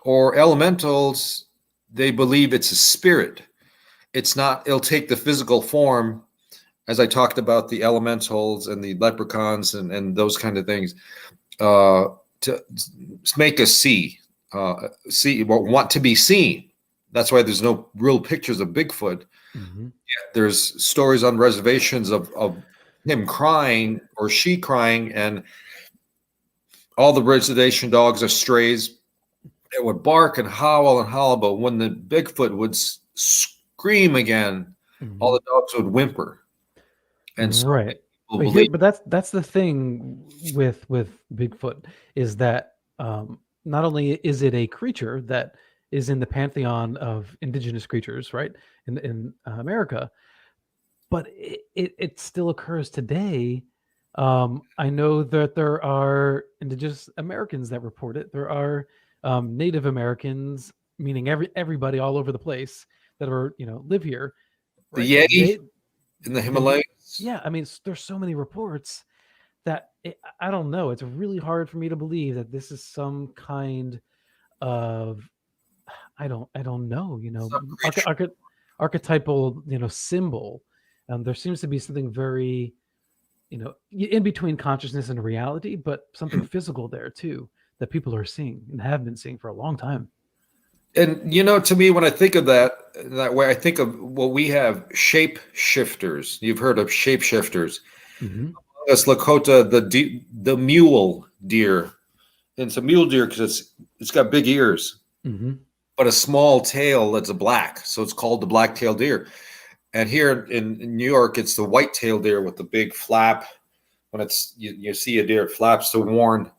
or elementals, they believe it's a spirit. It's not. It'll take the physical form, as I talked about the elementals and the leprechauns and those kind of things, uh, to make us see, want to be seen. That's why there's no real pictures of Bigfoot. Mhm. There's stories on reservations of him crying or she crying, and all the reservation dogs are strays. It would bark and howl, but when the Bigfoot would scream again, all Mhm. the dogs would whimper. And so Right. people But here, believe, but that's the thing with Bigfoot is that not only is it a creature that is in the pantheon of indigenous creatures, right, in America, but it still occurs today. I know that there are indigenous Americans that report it. There are Native Americans, meaning everybody all over the place that are live here, The right? Yeti in the Himalayas. Yeah, I mean, there's so many reports that I don't know. It's really hard for me to believe that this is some kind of I don't know. Some creature. Archetypal symbol. There seems to be something very in between consciousness and reality, but something physical there too that people are seeing and have been seeing for a long time. And to me, when I think of that way, I think of we have shape shifters. You've heard of shapeshifters. Mm-hmm. That's Lakota, the mule deer. And it's a mule deer because it's got big ears, Mm-hmm. but a small tail that's a black. So it's called the black-tailed deer. And here in New York, it's the white-tailed deer with the big flap. When it's you see a deer, it flaps to warn,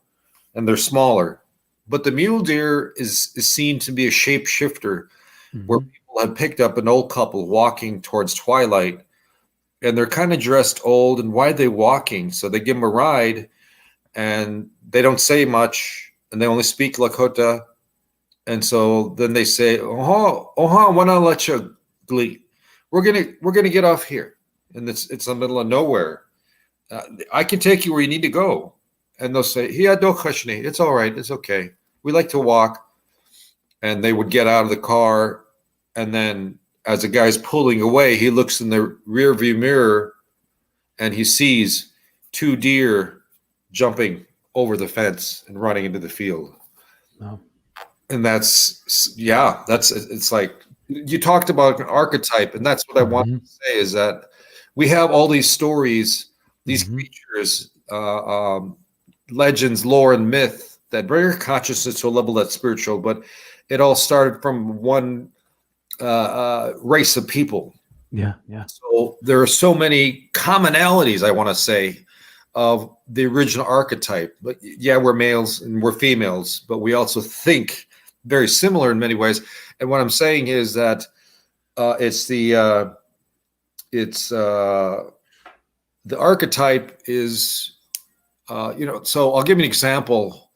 and they're smaller. But the mule deer is seen to be a shapeshifter, Mm-hmm. where people have picked up an old couple walking towards twilight, and they're kind of dressed old. And why are they walking? So they give them a ride, and they don't say much, and they only speak Lakota. And so then they say, "Oha, wanna let you glee. We're gonna get off here, and it's the middle of nowhere. I can take you where you need to go." And they'll say, "Yeah, no question. It's all right. It's okay. We like to walk." And they would get out of the car, and then as the guy's pulling away, he looks in the rear view mirror, and he sees 2 deer jumping over the fence and running into the field. Oh. And it's like you talked about an archetype, and that's what I want to say is that we have all these stories, these creatures, legends, lore, and myth that bring our consciousness to a level that's spiritual, but it all started from one race of people. Yeah. So there are so many commonalities, I want to say, of the original archetype. But yeah, we're males and we're females, but we also think very similar in many ways. And what I'm saying is that the archetype is, so I'll give you an example.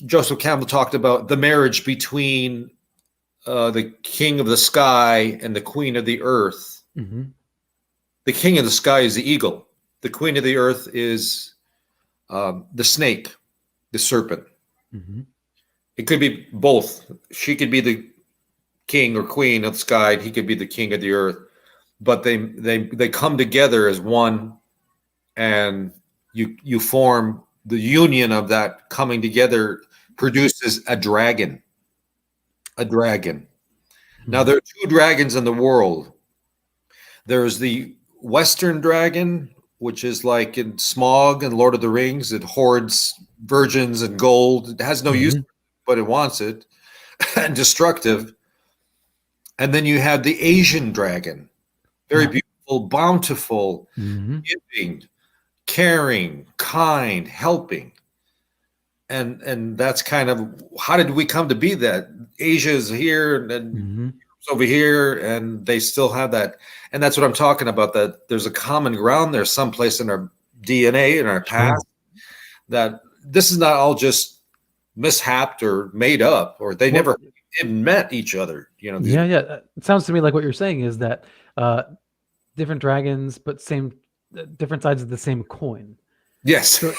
Joseph Campbell talked about the marriage between the king of the sky and the queen of the earth. Mm-hmm. The king of the sky is the eagle. The queen of the earth is the snake, the serpent. Mm-hmm. It could be both. She could be the king or queen of the sky, and he could be the king of the earth. But they come together as one, and you form the union of that coming together produces a dragon. A dragon. Mm-hmm. Now there are 2 dragons in the world. There's the Western dragon, which is like in Smaug and Lord of the Rings. It hoards virgins and gold. It has no use, but it wants it. And destructive. And then you have the Asian dragon. Very beautiful, bountiful, giving, caring, kind, helping. And that's kind of, how did we come to be that? Asia is here and it's over here, and they still have that. And that's what I'm talking about, that there's a common ground there someplace in our DNA, in our past, that this is not all just mishapped or made up, or they never even met each other. Yeah. It sounds to me like what you're saying is that different dragons, but different sides of the same coin. Yes. So,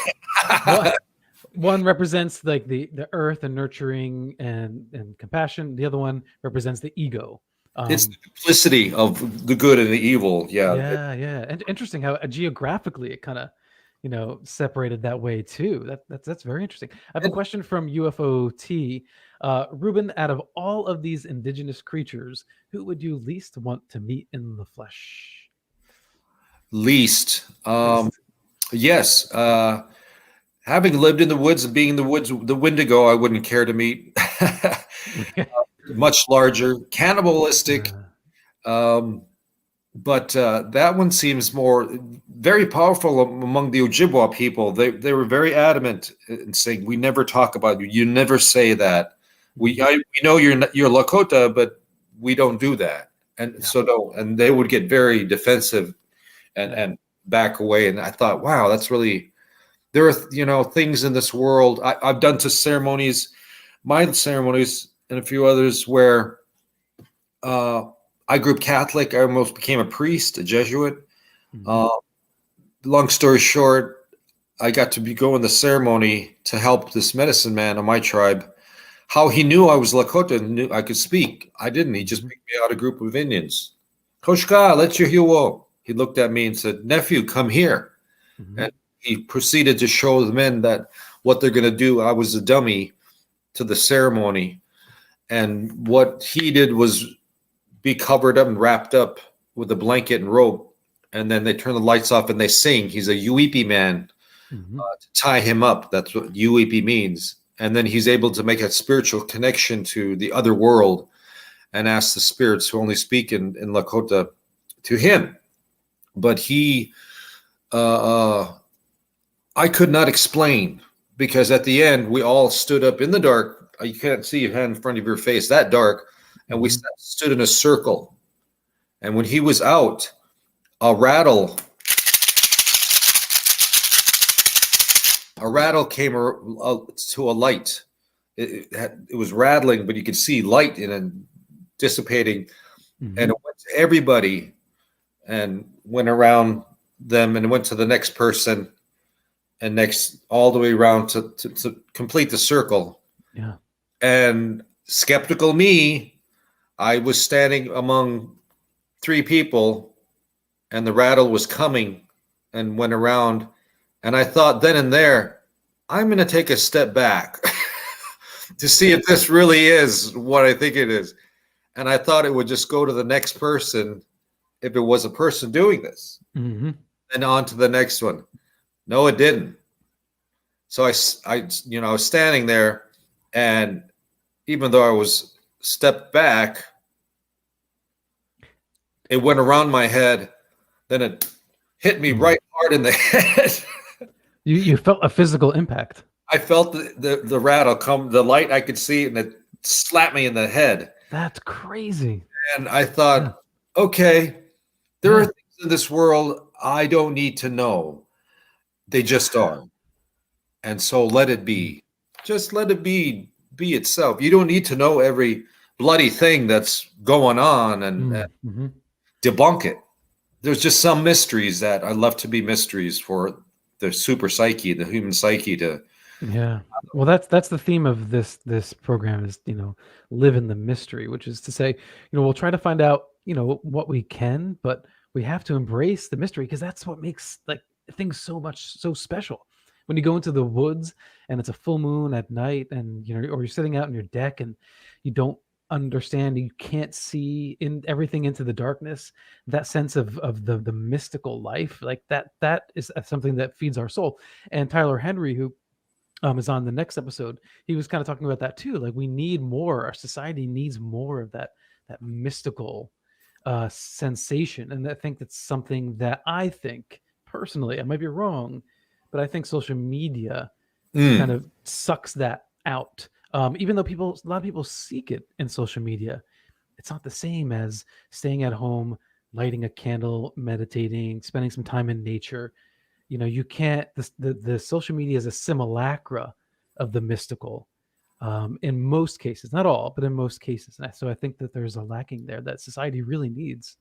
one represents like the earth and nurturing and compassion. The other one represents the ego. It's the duplicity of the good and the evil. Yeah. And interesting how geographically it kind of separated that way too. That's very interesting. I have a question from UFOT. Reuben, out of all of these indigenous creatures, who would you least want to meet in the flesh? Least. Yes. Having lived in the woods and being in the woods, the Wendigo, I wouldn't care to meet. Much larger, cannibalistic. But that one seems very powerful among the Ojibwa people. They were very adamant in saying, we never talk about you. You never say that. We know you're Lakota, but we don't do that. And so no, and they would get very defensive and back away. And I thought, wow, that's really, there are things in this world. I've done to ceremonies my ceremonies and a few others where I grew up Catholic. I almost became a priest, a Jesuit. Long story short, I got to go in the ceremony to help this medicine man of my tribe. How he knew I was Lakota and knew I could speak, I didn't. He just picked me out a group of Indians. Koshka, let's your hiwo. He looked at me and said, nephew, come here. And he proceeded to show the men that what they're going to do. I was a dummy to the ceremony. And what he did was be covered up and wrapped up with a blanket and rope. And then they turn the lights off and they sing. He's a Uipi man to tie him up. That's what Uipi means. And then he's able to make a spiritual connection to the other world and ask the spirits who only speak in Lakota to him. But he, I could not explain, because at the end, we all stood up in the dark. You can't see your hand in front of your face, that dark. And we stood in a circle. And when he was out, a rattle came to a light. It was rattling, but you could see light in it dissipating. And it went to everybody and went around them and went to the next person and next all the way around to complete the circle. Yeah. And skeptical me, I was standing among three people and the rattle was coming and went around. And I thought then and there, I'm going to take a step back to see if this really is what I think it is. And I thought it would just go to the next person if it was a person doing this, and on to the next one. No, it didn't. So I was standing there, and even though I was stepped back, it went around my head. Then it hit me right hard in the head. You felt a physical impact. I felt the rattle come, the light I could see, and it slapped me in the head. That's crazy. And I thought, okay, there are things in this world I don't need to know. They just are. And so let it be. Just let it be itself. You don't need to know every bloody thing that's going on and debunk it. There's just some mysteries that I love to be mysteries for the super psyche, the human psyche to. Yeah. Well, that's the theme of this program is, live in the mystery, which is to say, we'll try to find out, what we can, but we have to embrace the mystery, because that's what makes like things so special. When you go into the woods and it's a full moon at night and, or you're sitting out on your deck and you don't understand, you can't see in everything into the darkness, that sense of the mystical life, like that is something that feeds our soul. And Tyler Henry, who is on the next episode, he was kind of talking about that too. Like, we need more, our society needs more of that mystical sensation. And I think that's something that I think personally, I might be wrong, but I think social media kind of sucks that out. Even though a lot of people seek it in social media, it's not the same as staying at home, lighting a candle, meditating, spending some time in nature. You can't, the social media is a simulacra of the mystical in most cases, not all, but in most cases. And so I think that there's a lacking there that society really needs.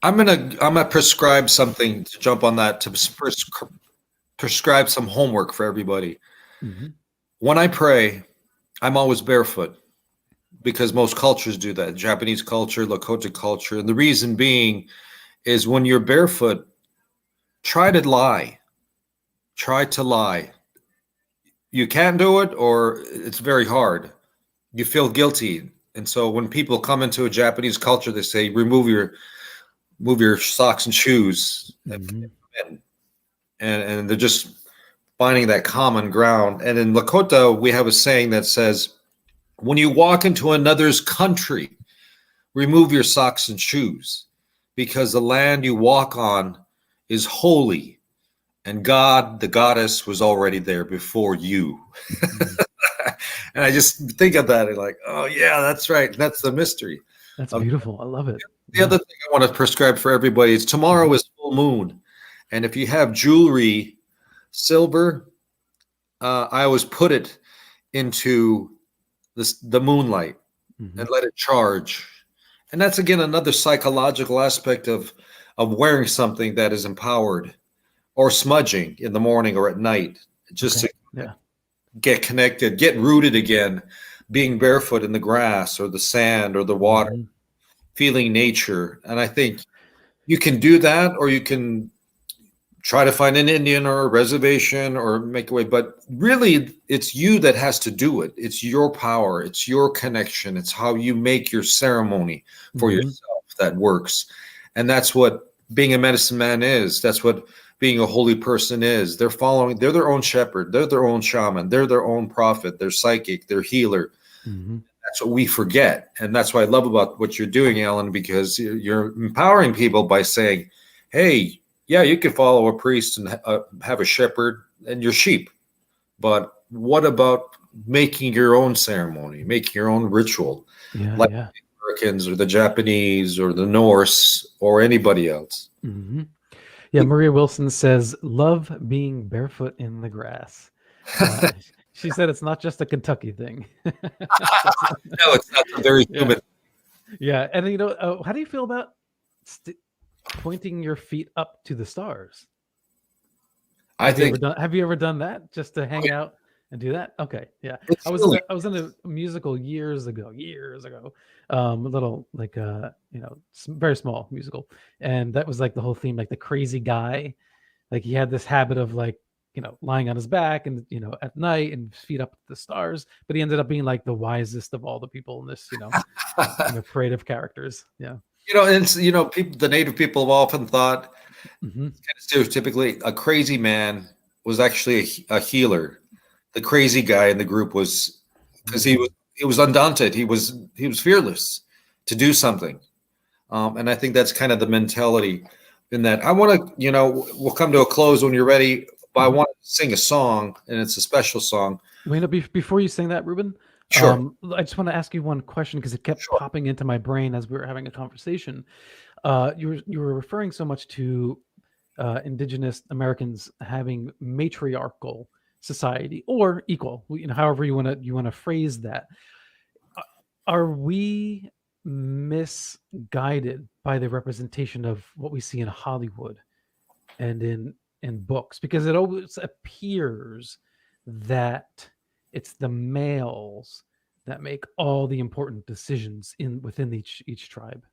I'm gonna prescribe something to jump on that, to prescribe some homework for everybody. When I pray, I'm always barefoot, because most cultures do that. Japanese culture, Lakota culture. And the reason being is when you're barefoot, try to lie. You can't do it, or it's very hard. You feel guilty. And so when people come into a Japanese culture, they say, remove your socks and shoes. And they're just finding that common ground. And in Lakota, we have a saying that says, when you walk into another's country, remove your socks and shoes, because the land you walk on is holy, and God, the goddess, was already there before you. And I just think of that and like, oh yeah, that's right. That's the mystery. That's beautiful. I love it. The other thing I want to prescribe for everybody is tomorrow is full moon. And if you have jewelry, silver, I always put it into the moonlight, and let it charge. And that's again another psychological aspect of wearing something that is empowered, or smudging in the morning or at night, just to get connected, get rooted again, being barefoot in the grass or the sand or the water, feeling nature. And I think you can do that, or you can try to find an Indian or a reservation or make a way. But really, it's you that has to do it. It's your power. It's your connection. It's how you make your ceremony for yourself that works. And that's what being a medicine man is. That's what being a holy person is. They're their own shepherd. They're their own shaman. They're their own prophet. They're psychic. They're healer. That's what we forget. And that's what I love about what you're doing, Alan, because you're empowering people by saying, hey, yeah, you can follow a priest and have a shepherd and your sheep. But what about making your own ceremony, making your own ritual, like the Americans or the Japanese or the Norse or anybody else? Yeah, Maria Wilson says, love being barefoot in the grass. She said it's not just a Kentucky thing. No, it's not very human. Yeah, and how do you feel about pointing your feet up to the stars? Have you ever done that, just to hang out and do that? Okay, yeah. I was in a musical years ago, a little very small musical, and that was like the whole theme, like the crazy guy, like he had this habit of like lying on his back and at night and feet up to the stars, but he ended up being like the wisest of all the people in this parade of characters. Yeah. People, the native people have often thought, kind of stereotypically, a crazy man was actually a healer. The crazy guy in the group was, because he was undaunted. He was fearless to do something. And I think that's kind of the mentality in that. I want to, we'll come to a close when you're ready, but I want to sing a song, and it's a special song. Wait, before you sing that, Reuben, sure. I just want to ask you one question, because it kept popping into my brain as we were having a conversation. You were referring so much to Indigenous Americans having matriarchal society, or equal, however you want to phrase that. Are we misguided by the representation of what we see in Hollywood and in books? Because it always appears that it's the males that make all the important decisions within each tribe.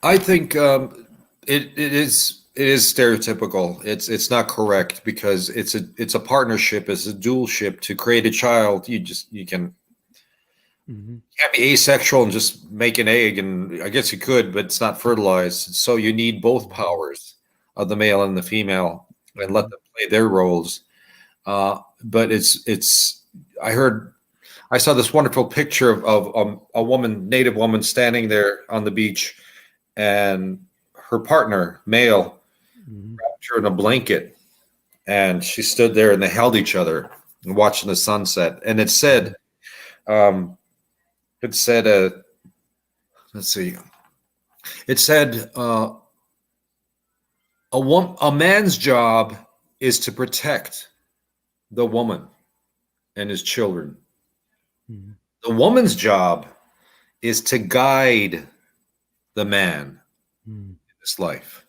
I think it is stereotypical. It's not correct, because it's a partnership, it's a dualship. To create a child, you can't be asexual and just make an egg, and I guess you could, but it's not fertilized. So you need both powers of the male and the female, and let them play their roles. But I saw this wonderful picture of a woman, native woman, standing there on the beach, and her partner, male, wrapped her in a blanket, and she stood there, and they held each other and watching the sunset. And it said, let's see, it said, a man's job is to protect the woman and his children. The woman's job is to guide the man in his life.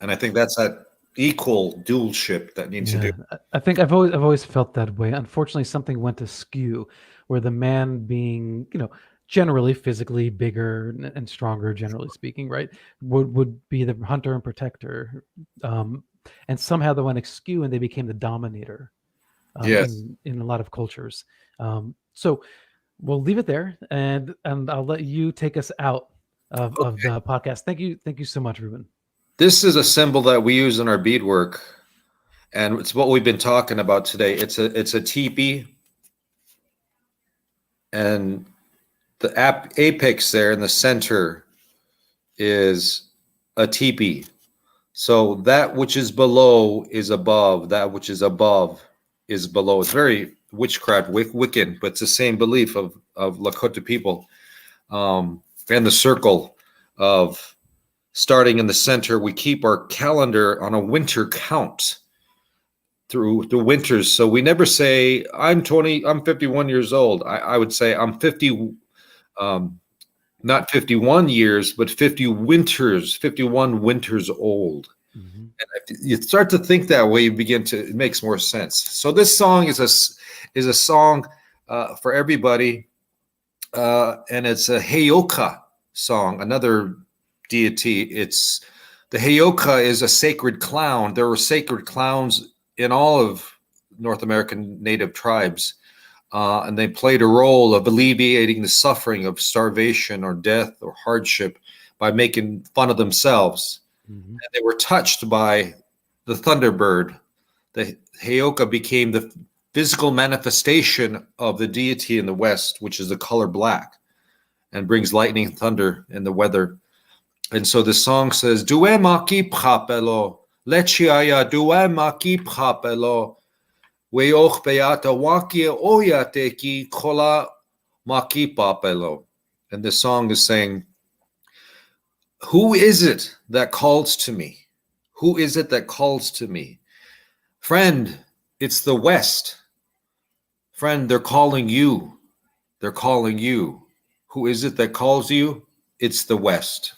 And I think that's that equal dualship that needs to do. I think I've always felt that way. Unfortunately, something went askew, where the man, being generally physically bigger and stronger, generally speaking, right, would be the hunter and protector, and somehow they went askew and they became the dominator. In a lot of cultures. So we'll leave it there, and I'll let you take us out of the podcast. Thank you so much, Reuben. This is a symbol that we use in our beadwork, and it's what we've been talking about today. It's a teepee, and the apex there in the center is a teepee. So that which is below is above. That which is above is below. It's very witchcraft, Wiccan, but it's the same belief of Lakota people. And the circle of starting in the center, we keep our calendar on a winter count through the winters. So we never say I'm 51 years old. I would say I'm 50, not 51 years, but 51 winters old. Mm-hmm. And if you start to think that way, it makes more sense. So this song is a song for everybody, and it's a Heyoka song, another deity. The Heyoka is a sacred clown. There were sacred clowns in all of North American native tribes, and they played a role of alleviating the suffering of starvation or death or hardship by making fun of themselves. Mm-hmm. And they were touched by the thunderbird. The Heyoka became the physical manifestation of the deity in the West, which is the color black, and brings lightning and thunder in the weather. And so the song says, Due maki prapelo, lechiaya due maki prapelo, weoch beata wakia oyateki kola maki papelo. And the song is saying, who is it that calls to me? Who is it that calls to me? Friend, it's the West. Friend, they're calling you. They're calling you. Who is it that calls you? It's the West.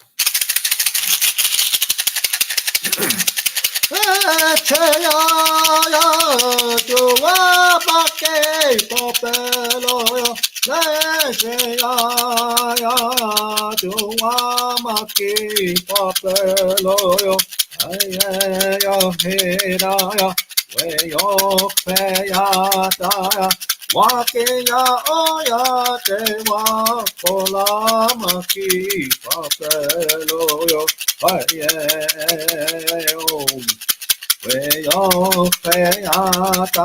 Wakia oya te wa kola maki papelo yo aye we yo peata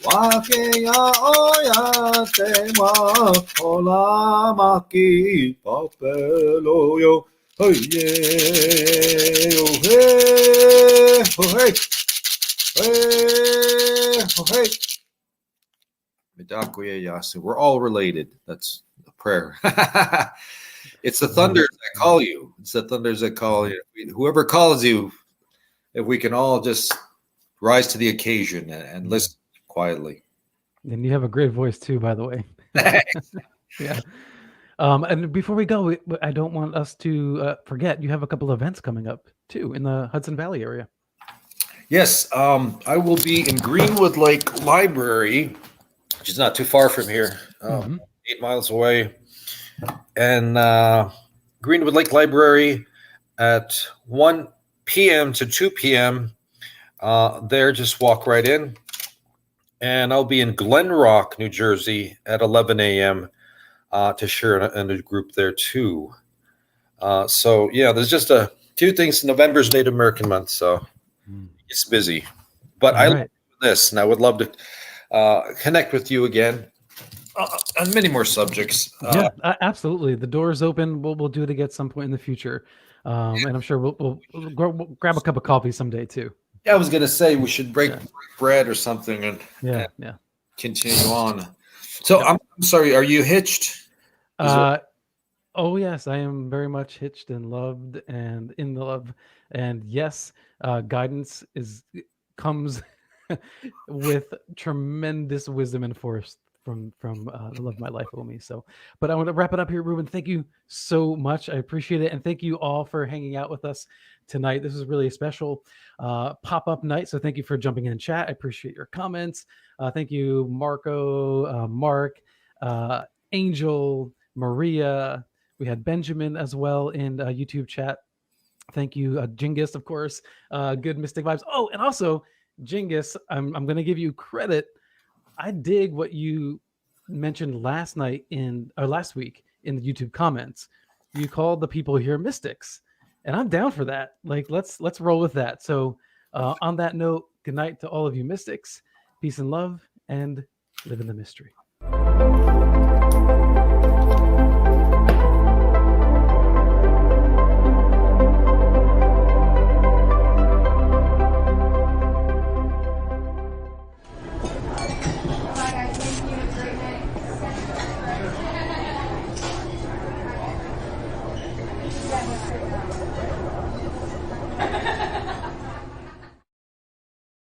wakia oya te wa kola maki papelo yo aye hey hey. We're all related. That's a prayer. It's the thunders that call you. It's the thunders that call you. Whoever calls you, if we can all just rise to the occasion and listen quietly. And you have a great voice too, by the way. Yeah. And before we go, I don't want us to forget, you have a couple events coming up too in the Hudson Valley area. Yes. I will be in Greenwood Lake Library, which is not too far from here, 8 miles away. And Greenwood Lake Library at 1 p.m. to 2 p.m. There, just walk right in. And I'll be in Glen Rock, New Jersey at 11 a.m. To share in a group there too. So, yeah, there's just a few things. November's Native American month, so it's busy. But I love this, and I would love to connect with you again on many more subjects. Yeah, absolutely. The door is open. We'll do it again at some point in the future, and I'm sure we'll grab a cup of coffee someday too. Yeah, I was gonna say we should break bread or something and continue on. So I'm sorry. Are you hitched? Oh yes, I am very much hitched and loved and in the love. And yes, guidance comes with tremendous wisdom and force from the love of my life, Omi. So, but I want to wrap it up here, Reuben. Thank you so much. I appreciate it, and thank you all for hanging out with us tonight. This is really a special pop-up night. So, thank you for jumping in chat. I appreciate your comments. Thank you, Marco, Mark, Angel, Maria. We had Benjamin as well in YouTube chat. Thank you, Jingis, of course. Good mystic vibes. Oh, and also, Jingis, I'm going to give you credit. I dig what you mentioned last week in the YouTube comments. You called the people here mystics, and I'm down for that. Like, let's roll with that. So, on that note, good night to all of you mystics. Peace and love, and live in the mystery.